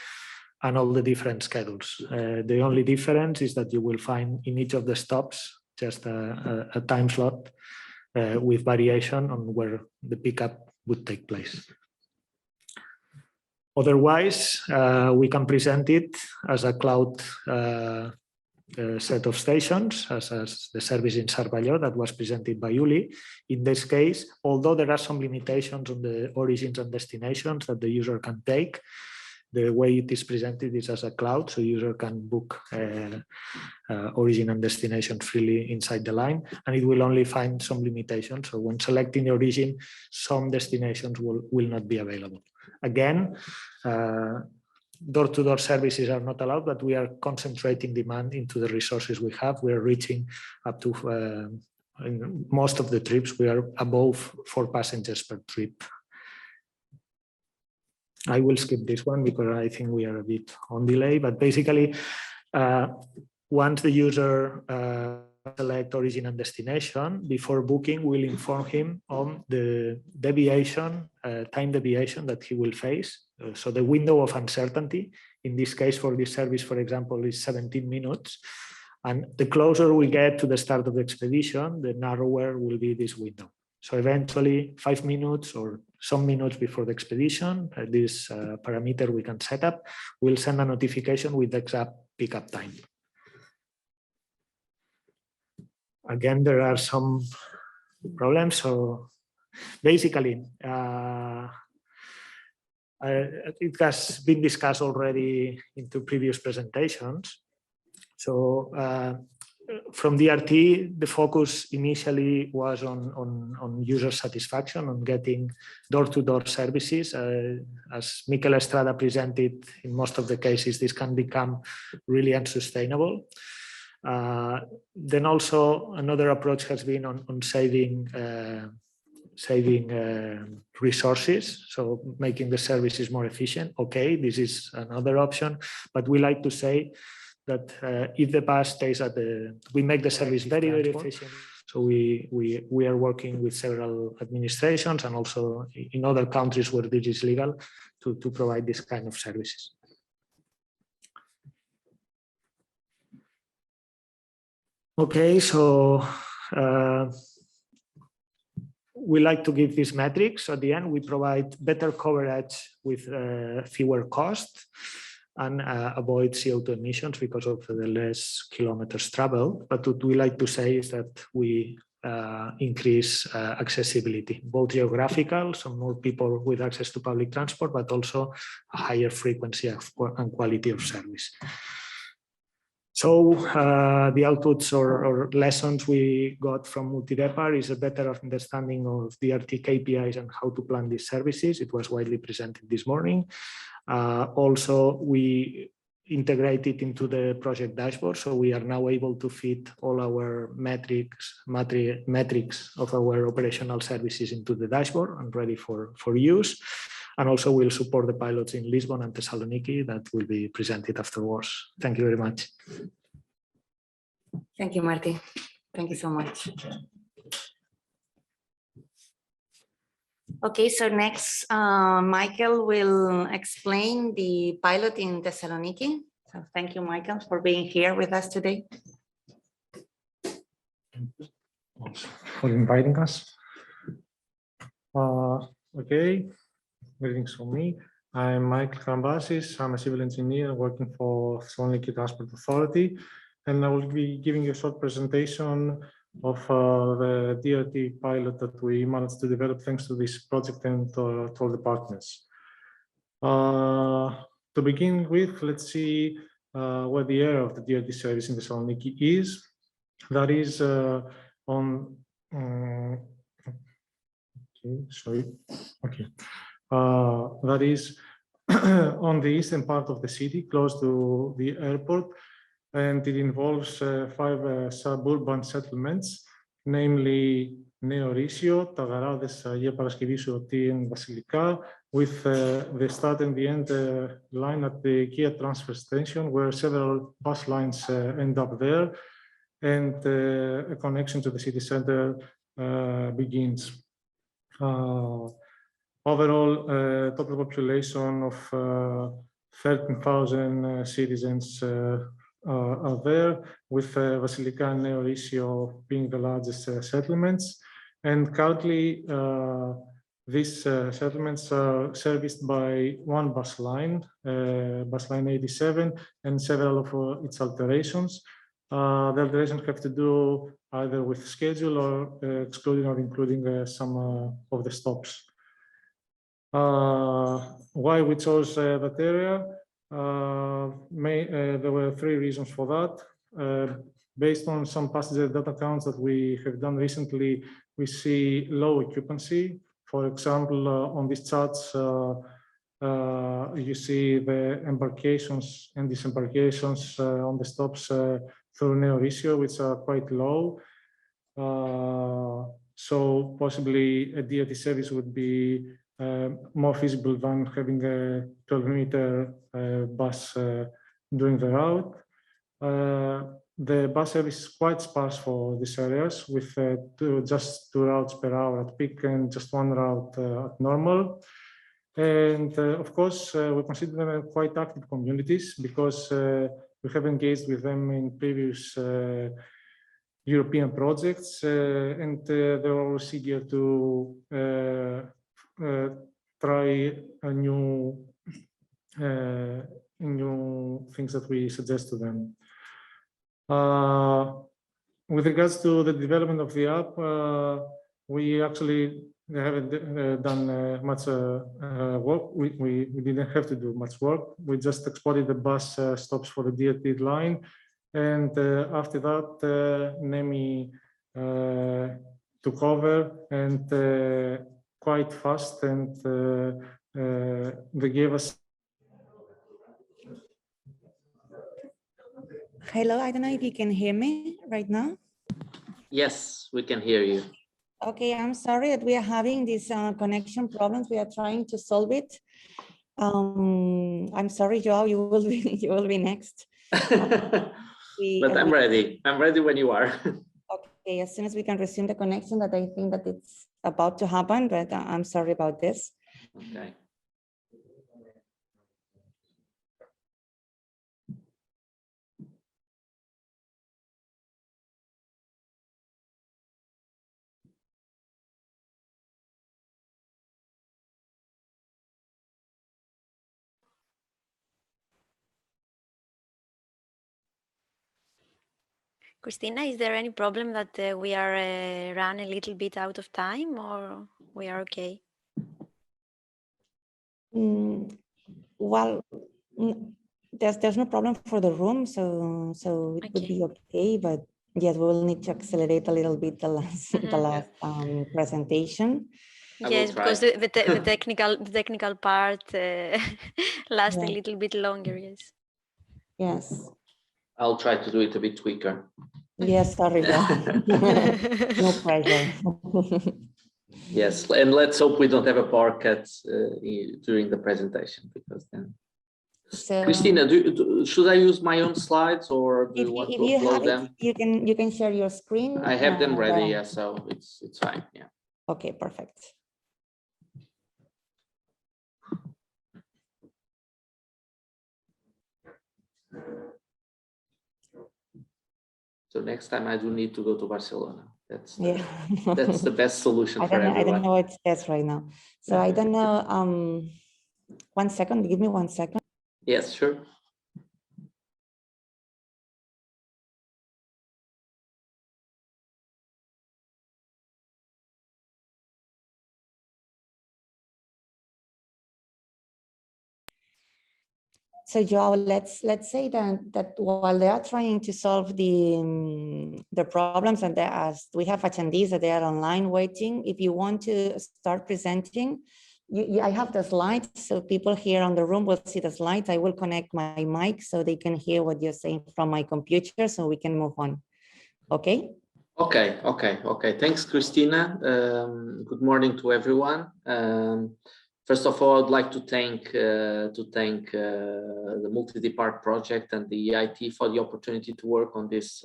and all the different schedules. The only difference is that you will find in each of the stops just a time slot with variation on where the pickup would take place. Otherwise, we can present it as a cloud set of stations, as the service in Cervelló that was presented by Uli. In this case, although there are some limitations on the origins and destinations that the user can take, the way it is presented is as a cloud, so user can book origin and destination freely inside the line, and it will only find some limitations. So when selecting the origin, some destinations will not be available. Again, door-to-door services are not allowed, but we are concentrating demand into the resources we have. We are reaching up to, in most of the trips, we are above 4 passengers per trip. I will skip this one because I think we are a bit on delay, but basically, once the user select origin and destination, before booking, we'll inform him on the deviation, time deviation that he will face. So the window of uncertainty, in this case for this service, for example, is 17 minutes. And the closer we get to the start of the expedition, the narrower will be this window. So eventually 5 minutes or some minutes before the expedition, this parameter we can set up, will send a notification with the exact pickup time. Again, there are some problems. So basically, it has been discussed already in two previous presentations. So from DRT, the focus initially was on user satisfaction, on getting door-to-door services. As Mikel Estrada presented, in most of the cases, this can become really unsustainable. Then also another approach has been on saving resources, so making the services more efficient. Okay, this is another option, but we like to say that if the bus stays at we make the service very, very efficient. So we are working with several administrations and also in other countries where this is legal to provide this kind of services. Okay, so we like to give these metrics. At the end, we provide better coverage with fewer costs and avoid CO2 emissions because of the less kilometers traveled. But what we like to say is that we increase accessibility, both geographical, so more people with access to public transport, but also a higher frequency and quality of service. So the outputs or lessons we got from MultiDEPART is a better understanding of DRT KPIs and how to plan these services. It was widely presented this morning. Also, we integrated into the project dashboard, so we are now able to fit all our metrics of our operational services into the dashboard and ready for use. And also we'll support the pilots in Lisbon and Thessaloniki that will be presented afterwards. Thank you very much. Thank you, Marty. Thank you so much. Okay, so next, Michael will explain the pilot in Thessaloniki. So thank you, Michael, for being here with us today. For inviting us. Okay, greetings from me. I'm Michael Krambasis. I'm a civil engineer working for Thessaloniki Transport Authority, and I will be giving you a short presentation of the DRT pilot that we managed to develop thanks to this project and to all the partners. To begin with, let's see where the area of the DRT service in Thessaloniki is. That is on that is on the eastern part of the city, close to the airport, and it involves 5 suburban settlements, namely Neo Rysio, Tagarades, Agea Paraskevisu, Oti, and Vasilika, with the start and the end line at the Kia transfer station, where several bus lines end up there, and a connection to the city center begins. Overall, total population of 13,000 citizens are there, with Vasilika and Neo Rysio being the largest settlements. And currently, these settlements are serviced by one bus line 87, and several of its alterations. The alterations have to do either with schedule or excluding or including some of the stops. Why we chose that area? There were 3 reasons for that. Based on some passenger data counts that we have done recently, we see low occupancy. For example, on these charts, you see the embarkations and disembarkations on the stops through Neo Rysio, which are quite low. So possibly a DRT service would be more feasible than having a 12-meter bus doing the route. the bus service is quite sparse for these areas, with just 2 routes per hour at peak and just 1 route at normal. And of course, we consider them quite active communities because we have engaged with them in previous European projects, and they're always eager to try a new things that we suggest to them. With regards to the development of the app, we actually haven't done much work. We didn't have to do much work. We just exported the bus stops for the DRT line. And after that, NEMI took over and quite fast, and they gave us. Hello, I don't know if you can hear me right now. Yes, we can hear you. Okay, I'm sorry that we are having these connection problems. We are trying to solve it. I'm sorry, Joao, you will be next. But I'm ready. I'm ready when you are. Okay, as soon as we can resume the connection, that I think that it's about to happen, but I'm sorry about this. Okay. Cristina, is there any problem that we are run a little bit out of time, or we are okay? Well, there's no problem for the room, so it would be okay. But yes, we will need to accelerate a little bit the last presentation. Yes, because the technical part lasts a little bit longer. Yes. Yes. I'll try to do it a bit quicker. Yes, sorry. No pressure. Yes, and let's hope we don't have a power cut during the presentation, because then. So, Cristina, should I use my own slides, or do you want to upload them? You can share your screen. I have them ready, yeah, so it's fine. Yeah. Okay, perfect. So next time I do need to go to Barcelona. That's the, that's the best solution for everyone. I don't know what's best right now. So I don't know. 1 second. Give me 1 second. Yes, sure. So Joao, let's say that while they are trying to solve the problems, and as we have attendees that they are online waiting, if you want to start presenting, I have the slides, so people here on the room will see the slides. I will connect my mic so they can hear what you're saying from my computer, so we can move on. Okay. Okay. Thanks, Cristina. Good morning to everyone. First of all, I'd like to thank the MultiDEPART project and the EIT for the opportunity to work on this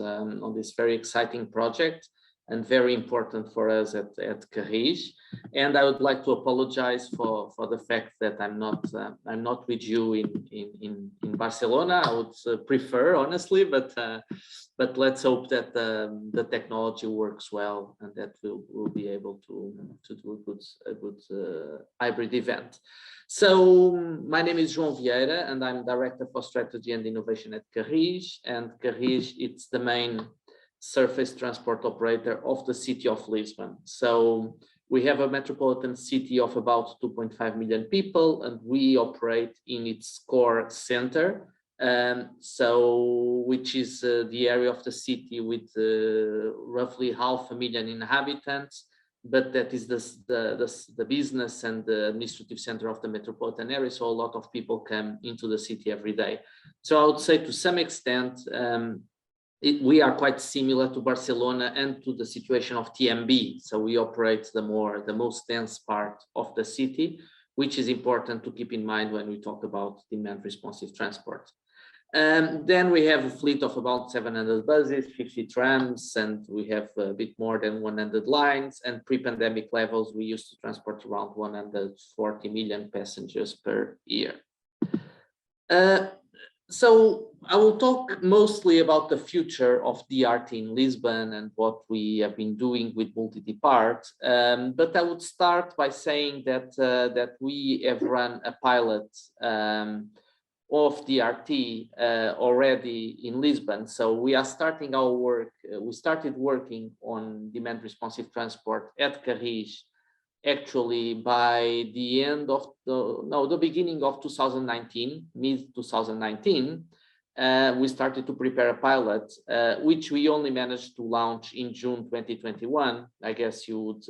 very exciting project and very important for us at Kpis. And I would like to apologize for the fact that I'm not with you in Barcelona. I would prefer, honestly, but let's hope that the technology works well and that we'll be able to do a good hybrid event. So my name is João Vieira, and I'm Director for Strategy and Innovation at Kpis. And Kpis, it's the main surface transport operator of the city of Lisbon. So we have a metropolitan city of about 2.5 million people, and we operate in its core center. Which is the area of the city with roughly 500,000 inhabitants, but that is the business and the administrative center of the metropolitan area. So a lot of people come into the city every day. So I would say to some extent, we are quite similar to Barcelona and to the situation of TMB. So we operate the most dense part of the city, which is important to keep in mind when we talk about demand responsive transport. Then we have a fleet of about 700 buses, 50 trams, and we have a bit more than 100 lines. And pre-pandemic levels, we used to transport around 140 million passengers per year. So I will talk mostly about the future of DRT in Lisbon and what we have been doing with MultiDEPART. But I would start by saying that that we have run a pilot of DRT already in Lisbon. So we are starting our work. We started working on demand responsive transport at Kpis actually by the end of the beginning of 2019, mid 2019. We started to prepare a pilot, which we only managed to launch in June 2021. I guess you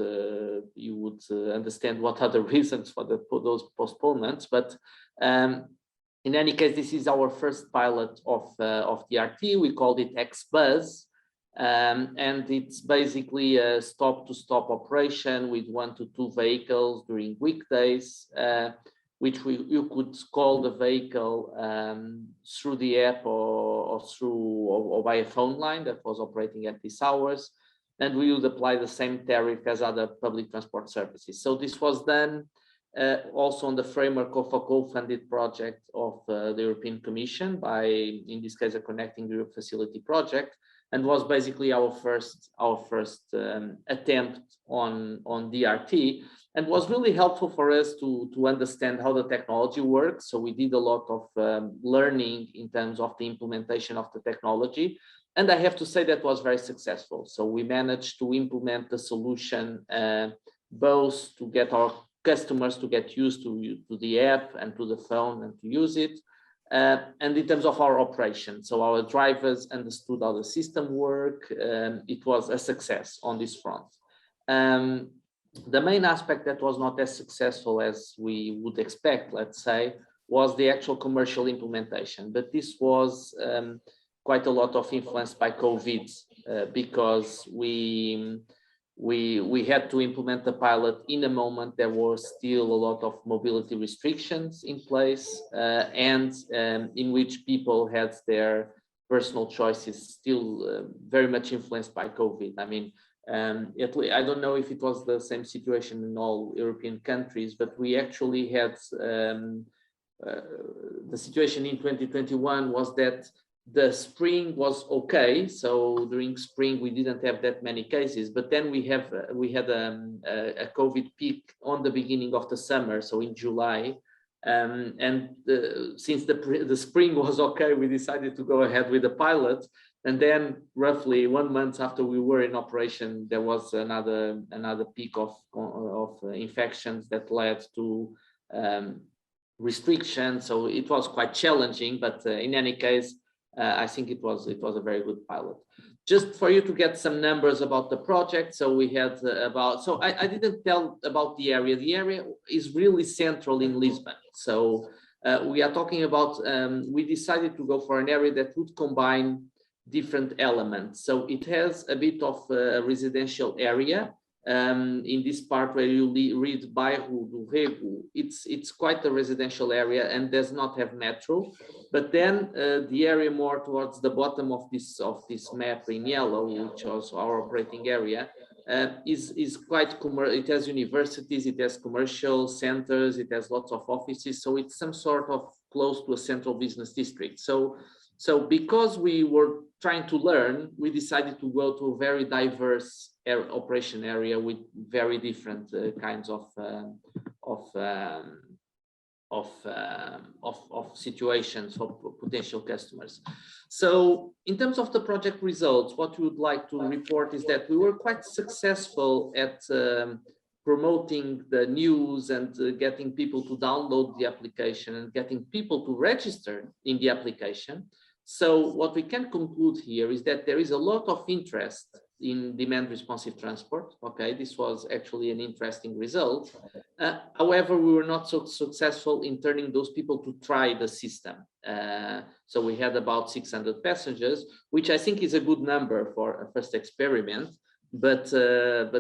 would understand what are the reasons for those postponements, but in any case, this is our first pilot of DRT. We called it Kpis, and it's basically a stop-to-stop operation with 1 to 2 vehicles during weekdays, which you could call the vehicle through the app or by a phone line that was operating at these hours, and we would apply the same tariff as other public transport services. So this was done also on the framework of a co-funded project of the European Commission by, in this case, a Connecting Europe Facility project, and was basically our first attempt on DRT, and was really helpful for us to understand how the technology works. So we did a lot of learning in terms of the implementation of the technology, and I have to say that was very successful. So we managed to implement the solution both to get our customers to get used to the app and to the phone and to use it. And in terms of our operation, so our drivers understood how the system worked. It was a success on this front. The main aspect that was not as successful as we would expect, let's say, was the actual commercial implementation. But this was quite a lot of influenced by COVID because we had to implement the pilot in a moment there was still a lot of mobility restrictions in place and in which people had their personal choices still very much influenced by COVID. I mean, I don't know if it was the same situation in all European countries, but we actually had the situation in 2021 was that the spring was okay. So during spring, we didn't have that many cases, but then we had a COVID peak on the beginning of the summer. So in July, since the spring was okay, we decided to go ahead with the pilot. And then roughly 1 month after we were in operation, there was another peak of infections that led to restrictions. So it was quite challenging, but in any case, I think it was a very good pilot. Just for you to get some numbers about the project. So we had I didn't tell about the area. The area is really central in Lisbon. So we are talking about, we decided to go for an area that would combine different elements. So it has a bit of a residential area. In this part where you read Bairro do Rego, it's quite a residential area and does not have metro. But then the area more towards the bottom of this map in yellow, which was our operating area, is quite commercial. It has universities, it has commercial centers, it has lots of offices. So it's some sort of close to a central business district. So because we were trying to learn, we decided to go to a very diverse operation area with very different kinds of situations for potential customers. So in terms of the project results, what we would like to report is that we were quite successful at promoting the news and getting people to download the application and getting people to register in the application. So what we can conclude here is that there is a lot of interest in demand responsive transport. Okay, this was actually an interesting result. However, we were not so successful in turning those people to try the system. So we had about 600 passengers, which I think is a good number for a first experiment. But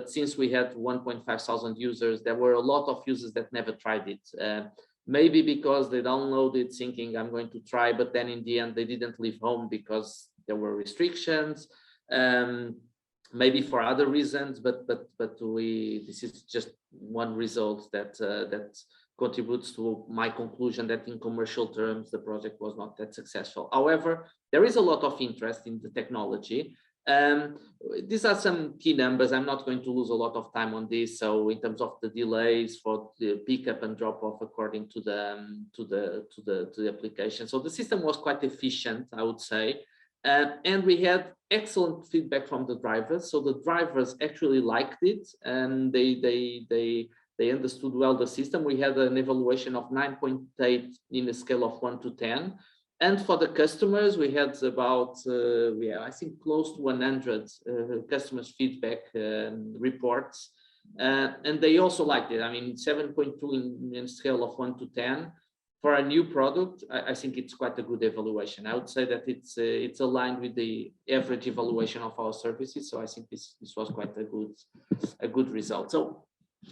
since we had 1,500 users, there were a lot of users that never tried it. maybe because they downloaded thinking I'm going to try, but then in the end they didn't leave home because there were restrictions, maybe for other reasons, but this is just one result that that contributes to my conclusion that in commercial terms the project was not that successful. However, there is a lot of interest in the technology. These are some key numbers. I'm not going to lose a lot of time on this. So in terms of the delays for the pickup and drop off according to the application, so the system was quite efficient, I would say, and we had excellent feedback from the drivers. So the drivers actually liked it, and they understood well the system. We had an evaluation of 9.8 in a scale of 1 to 10. And for the customers, we had about, I think close to 100 customers' feedback reports. And they also liked it. I mean, 7.2 in a scale of 1 to 10. For a new product, I think it's quite a good evaluation. I would say that it's aligned with the average evaluation of our services. So I think this was quite a good result. So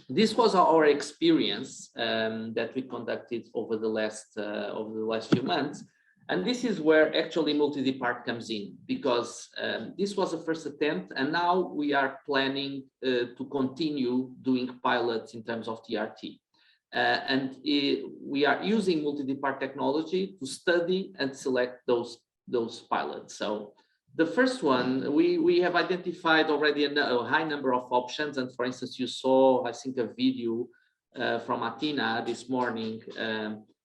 this was our experience that we conducted over the last few months. And this is where actually MultiDEPART comes in, because this was the first attempt, and now we are planning to continue doing pilots in terms of DRT. We are using MultiDEPART technology to study and select those pilots. So the first one, we have identified already a high number of options. And for instance, you saw, I think, a video from Athena this morning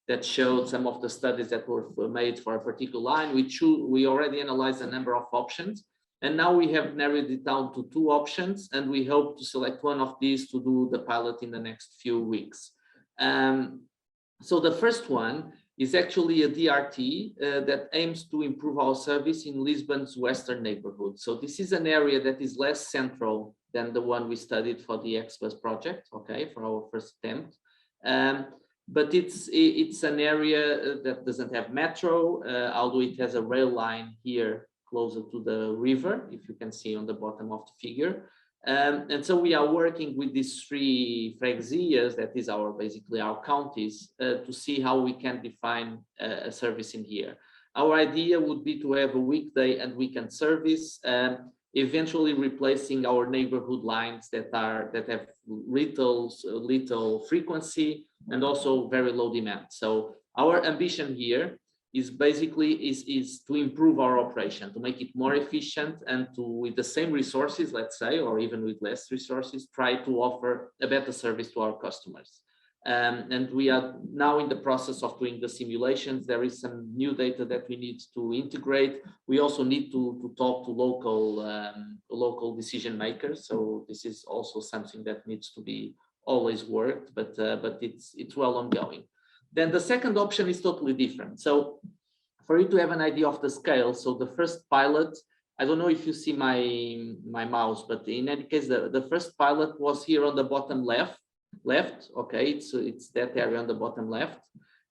that showed some of the studies that were made for a particular line. We already analyzed a number of options, and now we have narrowed it down to 2 options, and we hope to select one of these to do the pilot in the next few weeks. So the first one is actually a DRT that aims to improve our service in Lisbon's western neighborhood. So this is an area that is less central than the one we studied for the Kpis project, okay, for our first attempt. But it's an area that doesn't have metro, although it has a rail line here closer to the river, if you can see on the bottom of the figure. And so we are working with these 3 freguesias, that is basically our counties, to see how we can define a service in here. Our idea would be to have a weekday and weekend service, eventually replacing our neighborhood lines that have little frequency and also very low demand. So our ambition here is basically is to improve our operation, to make it more efficient, and to, with the same resources, let's say, or even with less resources, try to offer a better service to our customers. And we are now in the process of doing the simulations. There is some new data that we need to integrate. We also need to talk to local decision makers. So this is also something that needs to be always worked, but it's well ongoing. Then the second option is totally different. So for you to have an idea of the scale, so the first pilot, I don't know if you see my mouse, but in any case, the first pilot was here on the bottom left, okay, it's that area on the bottom left.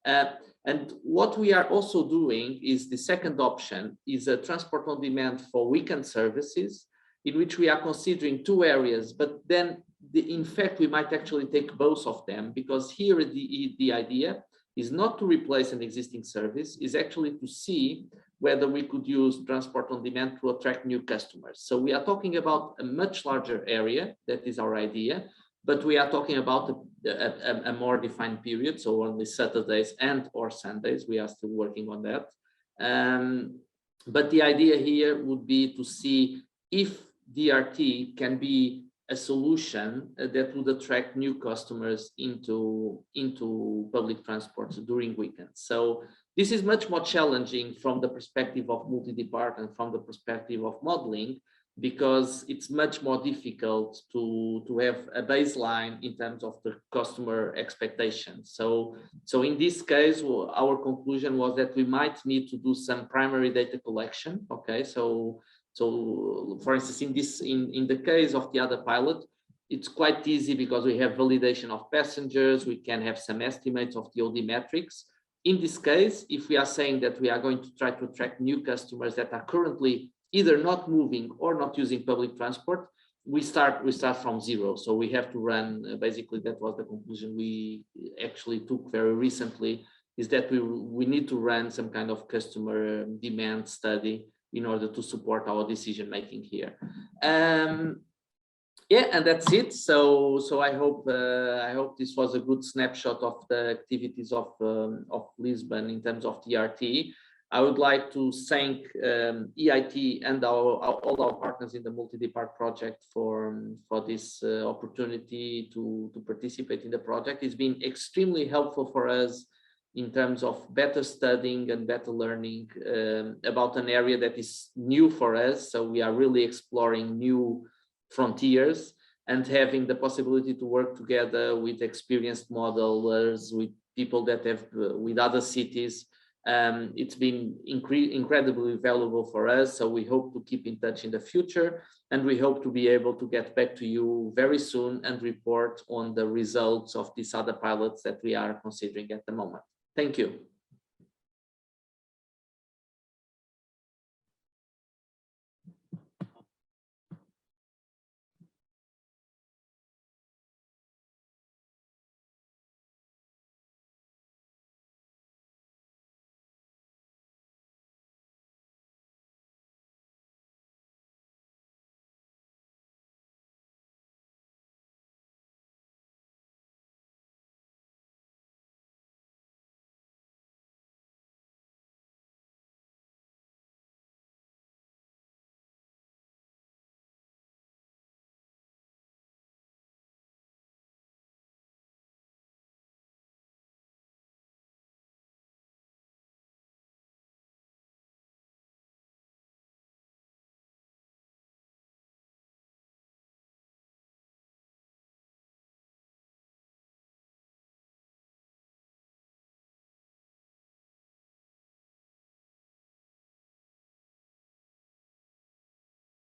And what we are also doing is the second option is a transport on demand for weekend services, in which we are considering 2 areas, but then in fact, we might actually take both of them, because here the idea is not to replace an existing service, is actually to see whether we could use transport on demand to attract new customers. So we are talking about a much larger area, that is our idea, but we are talking about a more defined period, so only Saturdays and or Sundays. We are still working on that. But the idea here would be to see if DRT can be a solution that would attract new customers into public transport during weekends. So this is much more challenging from the perspective of MultiDEPART and from the perspective of modeling, because it's much more difficult to have a baseline in terms of the customer expectations. So in this case, our conclusion was that we might need to do some primary data collection. Okay, so for instance, in the case of the other pilot, it's quite easy because we have validation of passengers. We can have some estimates of the OD metrics. In this case, if we are saying that we are going to try to attract new customers that are currently either not moving or not using public transport, we start from zero. So we have to run, basically that was the conclusion we actually took very recently, is that we need to run some kind of customer demand study in order to support our decision making here. Yeah, and that's it. So I hope this was a good snapshot of the activities of Lisbon in terms of DRT. I would like to thank EIT and all our partners in the MultiDEPART project for this opportunity to participate in the project. It's been extremely helpful for us in terms of better studying and better learning about an area that is new for us. So we are really exploring new frontiers and having the possibility to work together with experienced modelers, with people that have, with other cities. It's been incredibly valuable for us. So we hope to keep in touch in the future, and we hope to be able to get back to you very soon and report on the results of these other pilots that we are considering at the moment. Thank you.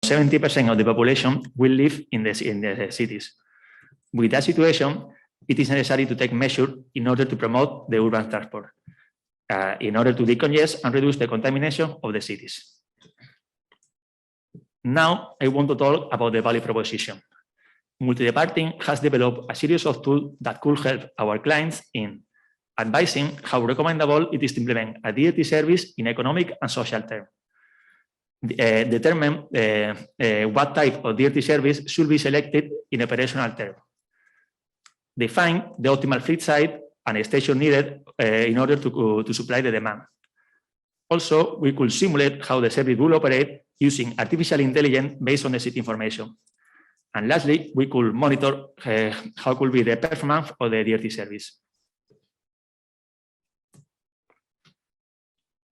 %70 of the population will live in the cities. With that situation, it is necessary to take measures in order to promote the urban transport, in order to decongest and reduce the contamination of the cities. Now, I want to talk about the value proposition. MultiDEPART team has developed a series of tools that could help our clients in advising how recommendable it is to implement a DRT service in economic and social terms. Determine what type of DRT service should be selected in operational terms. Define the optimal fleet size and station needed in order to supply the demand. Also, we could simulate how the service will operate using artificial intelligence based on the seat information. And lastly, we could monitor how could be the performance of the DRT service.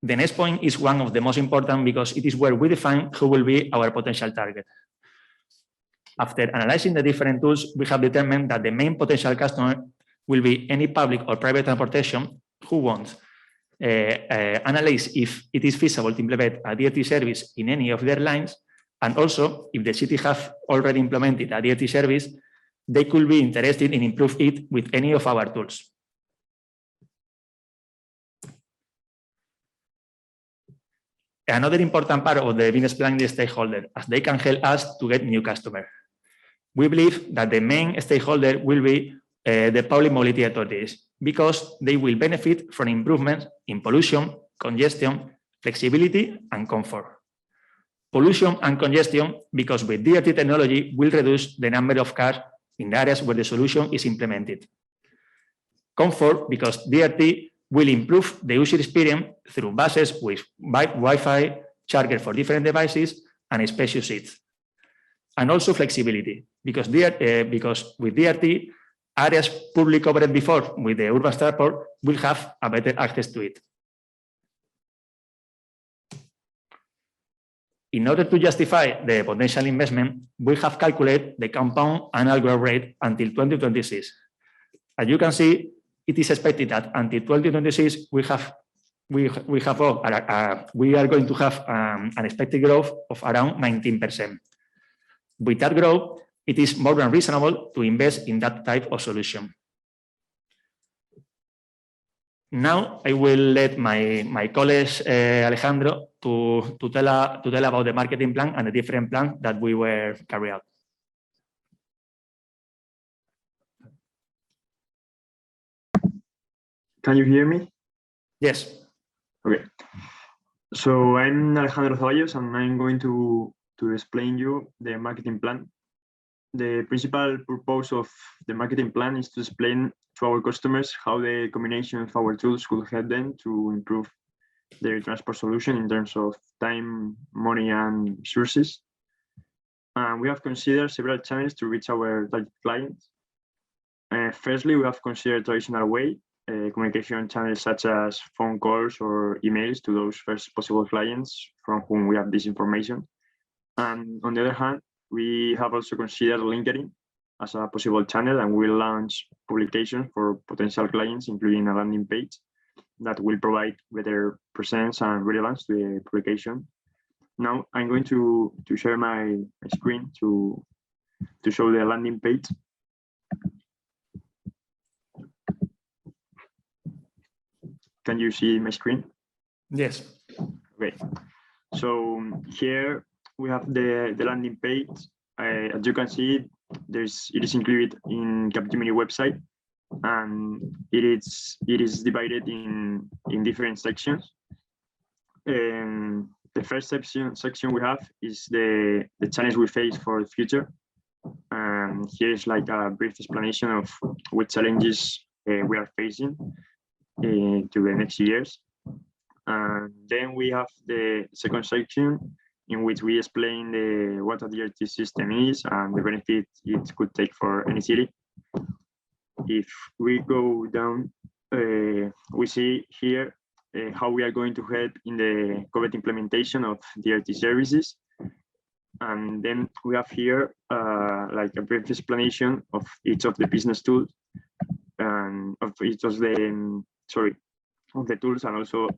The next point is one of the most important because it is where we define who will be our potential target. After analyzing the different tools, we have determined that the main potential customer will be any public or private transportation who wants analyze if it is feasible to implement a DRT service in any of their lines, and also if the city have already implemented a DRT service, they could be interested in improve it with any of our tools. Another important part of the business plan is stakeholder, as they can help us to get new customers. We believe that the main stakeholder will be the public mobility authorities, because they will benefit from improvements in pollution, congestion, flexibility, and comfort. Pollution and congestion, because with DRT technology, will reduce the number of cars in areas where the solution is implemented. Comfort, because DRT will improve the user experience through buses with Wi-Fi, charger for different devices, and spacious seats. And also flexibility, because with DRT, areas publicly covered before with the urban transport will have a better access to it. In order to justify the potential investment, we have calculated the compound annual growth rate until 2026. As you can see, it is expected that until 2026, we are going to have an expected growth of around 19%. With that growth, it is more than reasonable to invest in that type of solution. Now I will let my colleague Alejandro to tell about the marketing plan and the different plans that we were carrying out. Can you hear me? Yes. Okay. So I'm Alejandro Zaballos, and I'm going to explain you the marketing plan. The principal purpose of the marketing plan is to explain to our customers how the combination of our tools could help them to improve their transport solution in terms of time, money, and resources. And we have considered several channels to reach our target clients. Firstly, we have considered traditional way, communication channels such as phone calls or emails to those first possible clients from whom we have this information. And on the other hand, we have also considered LinkedIn as a possible channel, and we'll launch publications for potential clients, including a landing page that will provide better presence and relevance to the publication. Now I'm going to share my screen to show the landing page. Can you see my screen? Yes. Okay. So here we have the landing page. As you can see, it is included in CAPGEMINI website, and it is divided in different sections. The first section we have is the challenge we face for the future. And here is like a brief explanation of what challenges we are facing to the next years. And then we have the second section in which we explain what a DRT system is and the benefit it could take for any city. If we go down, we see here how we are going to help in the correct implementation of DRT services. And then we have here like a brief explanation of each of the business tools and of each of the, of the tools. And also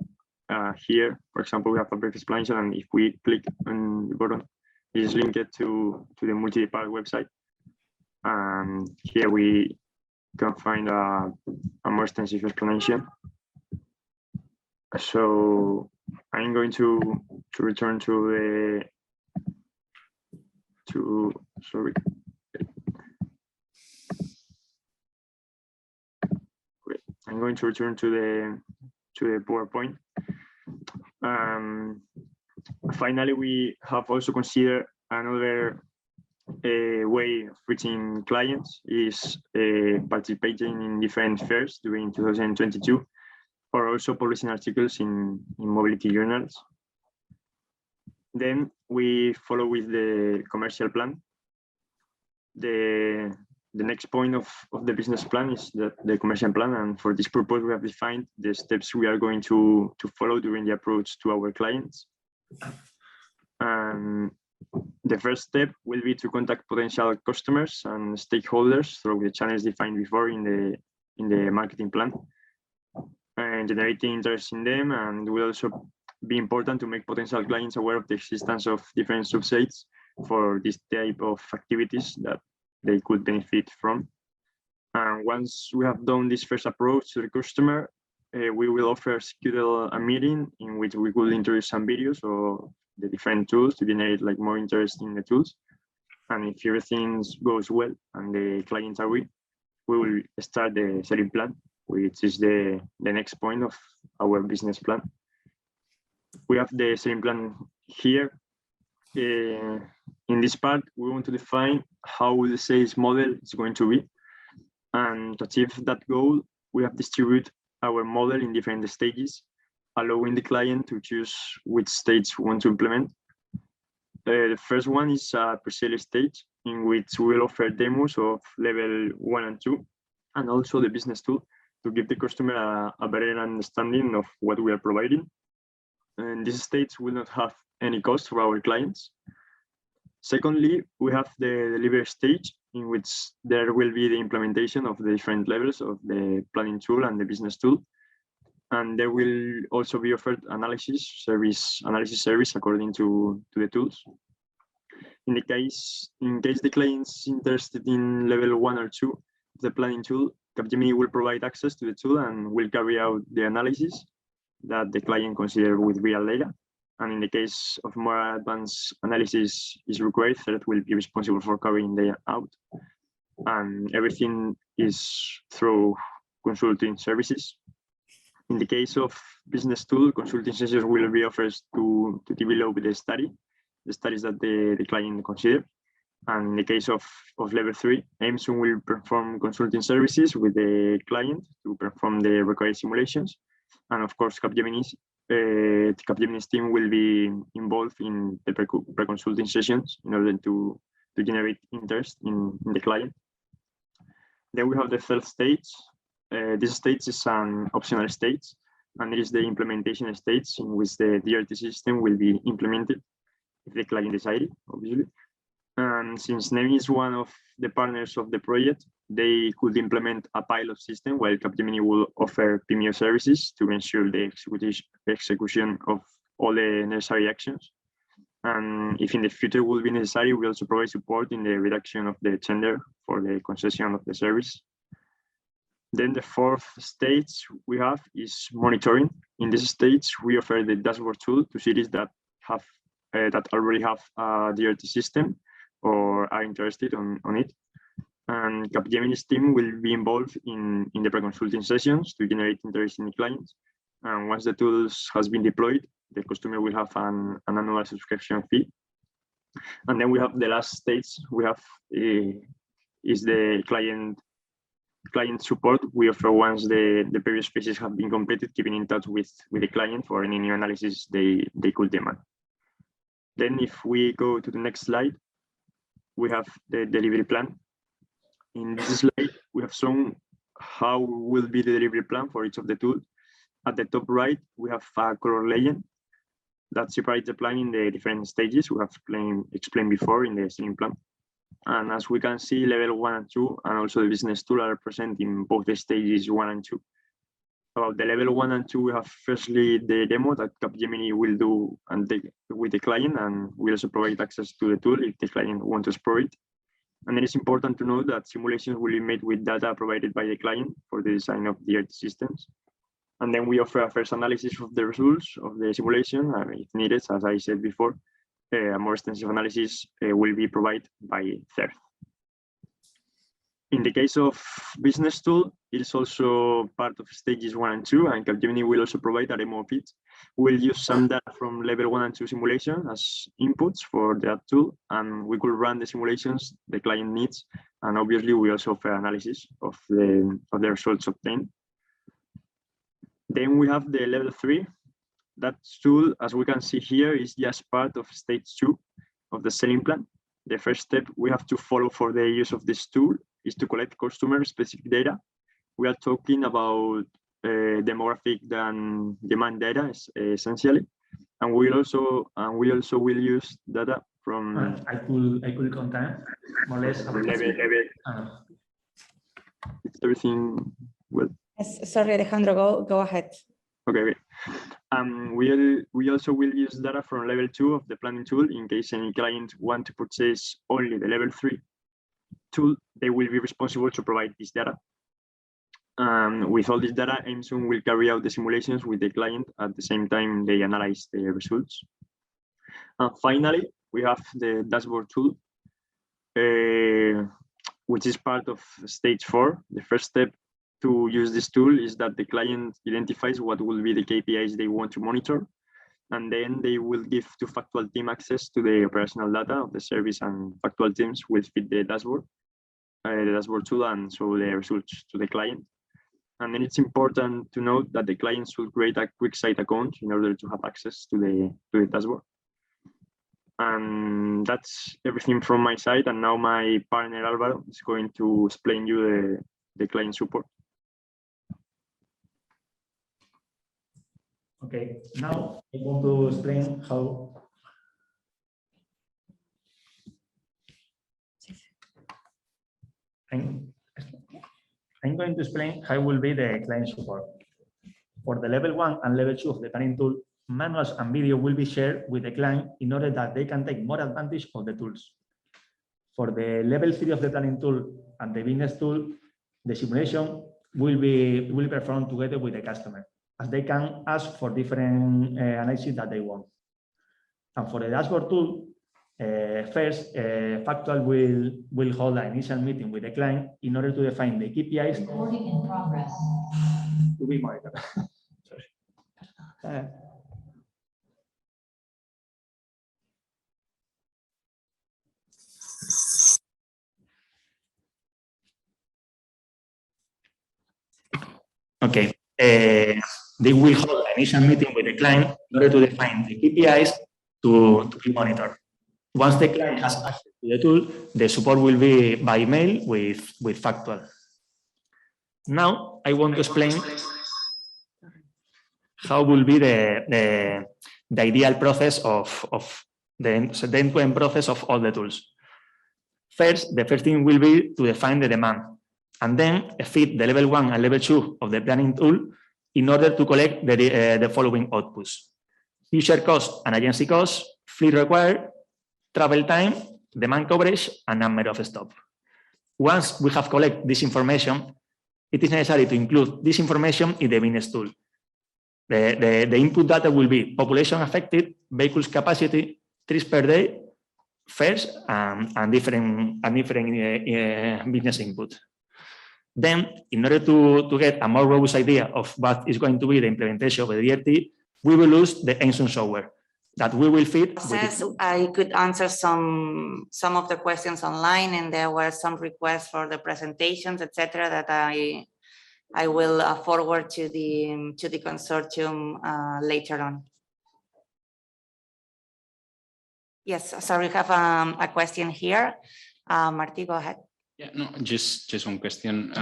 here, for example, we have a brief explanation, and if we click on the button, it is linked to the MultiDEPART website. And here we can find a more extensive explanation. So I'm going to return to sorry. Great. I'm going to return to the PowerPoint. Finally, we have also considered another way of reaching clients is participating in different fairs during 2022, or also publishing articles in mobility journals. Then we follow with the commercial plan. The next point of the business plan is the commercial plan, and for this purpose we have defined the steps we are going to follow during the approach to our clients. And the first step will be to contact potential customers and stakeholders through the channels defined before in the marketing plan, and generating interest in them. And it will also be important to make potential clients aware of the existence of different subsidies for this type of activities that they could benefit from. And once we have done this first approach to the customer, we will offer schedule a meeting in which we will introduce some videos or the different tools to generate like more interest in the tools. And if everything goes well and the clients agree, we will start the selling plan, which is the next point of our business plan. We have the selling plan here. In this part, we want to define how the sales model is going to be. And to achieve that goal, we have distributed our model in different stages, allowing the client to choose which stage we want to implement. The first one is a pre-sale stage, in which we will offer demos of level 1 and 2, and also the business tool to give the customer a better understanding of what we are providing. And this stage will not have any cost for our clients. Secondly, we have the delivery stage, in which there will be the implementation of the different levels of the planning tool and the business tool. And there will also be offered analysis service according to the tools. In case the client is interested in level 1 or 2 of the planning tool, CAPGEMINI will provide access to the tool and will carry out the analysis that the client considers with real data. And in the case of more advanced analysis is required, that will be responsible for carrying data out. And everything is through consulting services. In the case of business tool, consulting sessions will be offered to develop the studies that the client consider. And in the case of level 3, Amazon will perform consulting services with the client to perform the required simulations. And of course, Capgemini's team will be involved in the pre-consulting sessions in order to generate interest in the client. Then we have the third stage. This stage is an optional stage, and it is the implementation stage in which the DRT system will be implemented if the client decided, obviously. And since NEMI is one of the partners of the project, they could implement a pilot system while Capgemini will offer PMO services to ensure the execution of all the necessary actions. And if in the future will be necessary, we also provide support in the reduction of the tender for the concession of the service. Then the fourth stage we have is monitoring. In this stage, we offer the dashboard tool to cities that already have a DRT system or are interested on it. And Capgemini's team will be involved in the pre-consulting sessions to generate interest in the clients. And once the tools has been deployed, the customer will have an annual subscription fee. And then we have the last stage we have is the client support we offer once the previous phases have been completed, keeping in touch with the client for any new analysis they could demand. Then if we go to the next slide, we have the delivery plan. In this slide, we have shown how will be the delivery plan for each of the tools. At the top right, we have a color legend that separates the plan in the different stages we have explained before in the selling plan. And as we can see, level 1 and 2, and also the business tool are present in both the stages 1 and 2. About the level 1 and 2, we have firstly the demo that Capgemini will do and take with the client, and we also provide access to the tool if the client wants to explore it. And it is important to note that simulations will be made with data provided by the client for the design of DRT systems. And then we offer a first analysis of the results of the simulation, if needed, as I said before. A more extensive analysis will be provided by third. In the case of business tool, it is also part of stages 1 and 2, and Capgemini will also provide a demo of it. We'll use some data from level 1 and 2 simulation as inputs for that tool, and we could run the simulations the client needs. And obviously, we also offer analysis of the results obtained. Then we have the level 3. That tool, as we can see here, is just part of stage 2 of the selling plan. The first step we have to follow for the use of this tool is to collect customer-specific data. We are talking about demographic and demand data, essentially, and we also will use data from. I could contain more or less. It's everything well. Yes, sorry, Alejandro, go ahead. Okay. We also will use data from level 2 of the planning tool in case any client want to purchase only the level 3 tool. They will be responsible to provide this data. With all this data, Amazon will carry out the simulations with the client at the same time they analyze the results. And finally, we have the dashboard tool, which is part of stage 4. The first step to use this tool is that the client identifies what will be the KPIs they want to monitor, and then they will give to factual team access to the operational data of the service, and factual teams will feed the dashboard tool and show the results to the client. And then it's important to note that the client should create a quick site account in order to have access to the dashboard. And that's everything from my side. And now my partner Alvaro is going to explain you the client support. Okay, now I want to explain how I'm going to explain how will be the client support. For the level 1 and level 2 of the planning tool, manuals and video will be shared with the client in order that they can take more advantage of the tools. For the level 3 of the planning tool and the business tool, the simulation will be performed together with the customer, as they can ask for different analysis that they want. And for the dashboard tool, first, Factual will hold an initial meeting with the client in order to define the KPIs to be monitored. Okay. They will hold an initial meeting with the client in order to define the KPIs to be monitored. Once the client has access to the tool, the support will be by email with factual. Now, I want to explain how will be the ideal process of the end-to-end process of all the tools. First, the first thing will be to define the demand, and then feed the level 1 and level 2 of the planning tool in order to collect the following outputs: user cost and agency cost, fleet required, travel time, demand coverage, and number of stops. Once we have collected this information, it is necessary to include this information in the business tool. The input data will be population affected, vehicles capacity, trips per day, fares, and different business input. Then, in order to get a more robust idea of what is going to be the implementation of the DRT, we will use the Ensign software that we will feed. I could answer some of the questions online, and there were some requests for the presentations, etc., that I will forward to the consortium later on. Yes, sorry, we have a question here. Marty, go ahead. Yeah, no, just one question,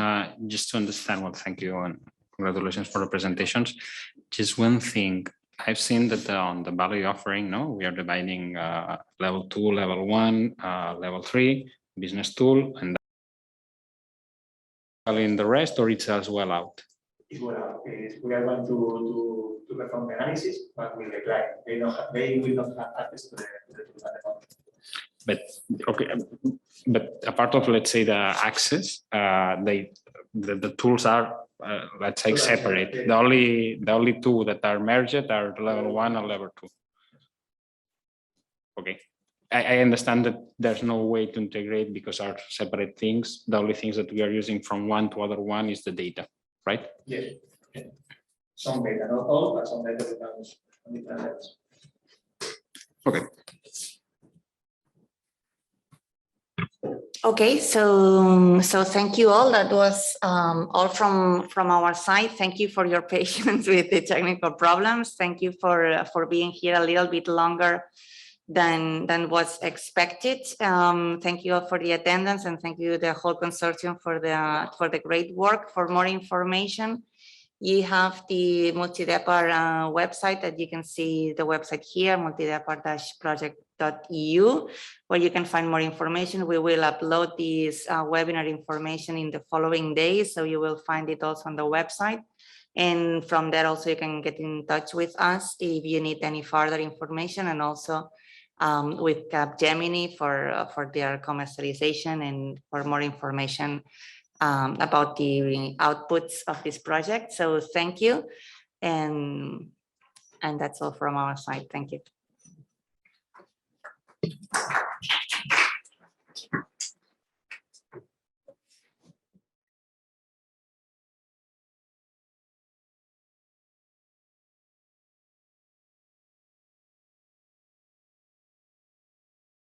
just to understand. Well, thank you and congratulations for the presentations. Just one thing, I've seen that on the value offering, we are dividing level 2, level 1, level 3, business tool, and in the rest, or it's as well out? It's well out. We are going to perform the analysis, but with the client, they will not have access to the tool at the moment. But okay, but apart of, let's say, the access, the tools are let's say separate. The only two that are merged are level 1 and level 2. Okay, I understand that there's no way to integrate because are separate things. The only things that we are using from one to other one is the data, right? Yes. Yeah. Some data, not all, but some data becomes on different levels. Okay. Okay, so thank you all. That was all from our side. Thank you for your patience with the technical problems. Thank you for being here a little bit longer than was expected. Thank you all for the attendance, and thank you the whole consortium for the great work. For more information, you have the MultiDEPART website that you can see the website here, multidepart-project.eu, where you can find more information. We will upload this webinar information in the following days, so you will find it also on the website. And from there also you can get in touch with us if you need any further information, and also with CAPGEMINI for their commercialization and for more information about the outputs of this project. So thank you, and that's all from our side. Thank you.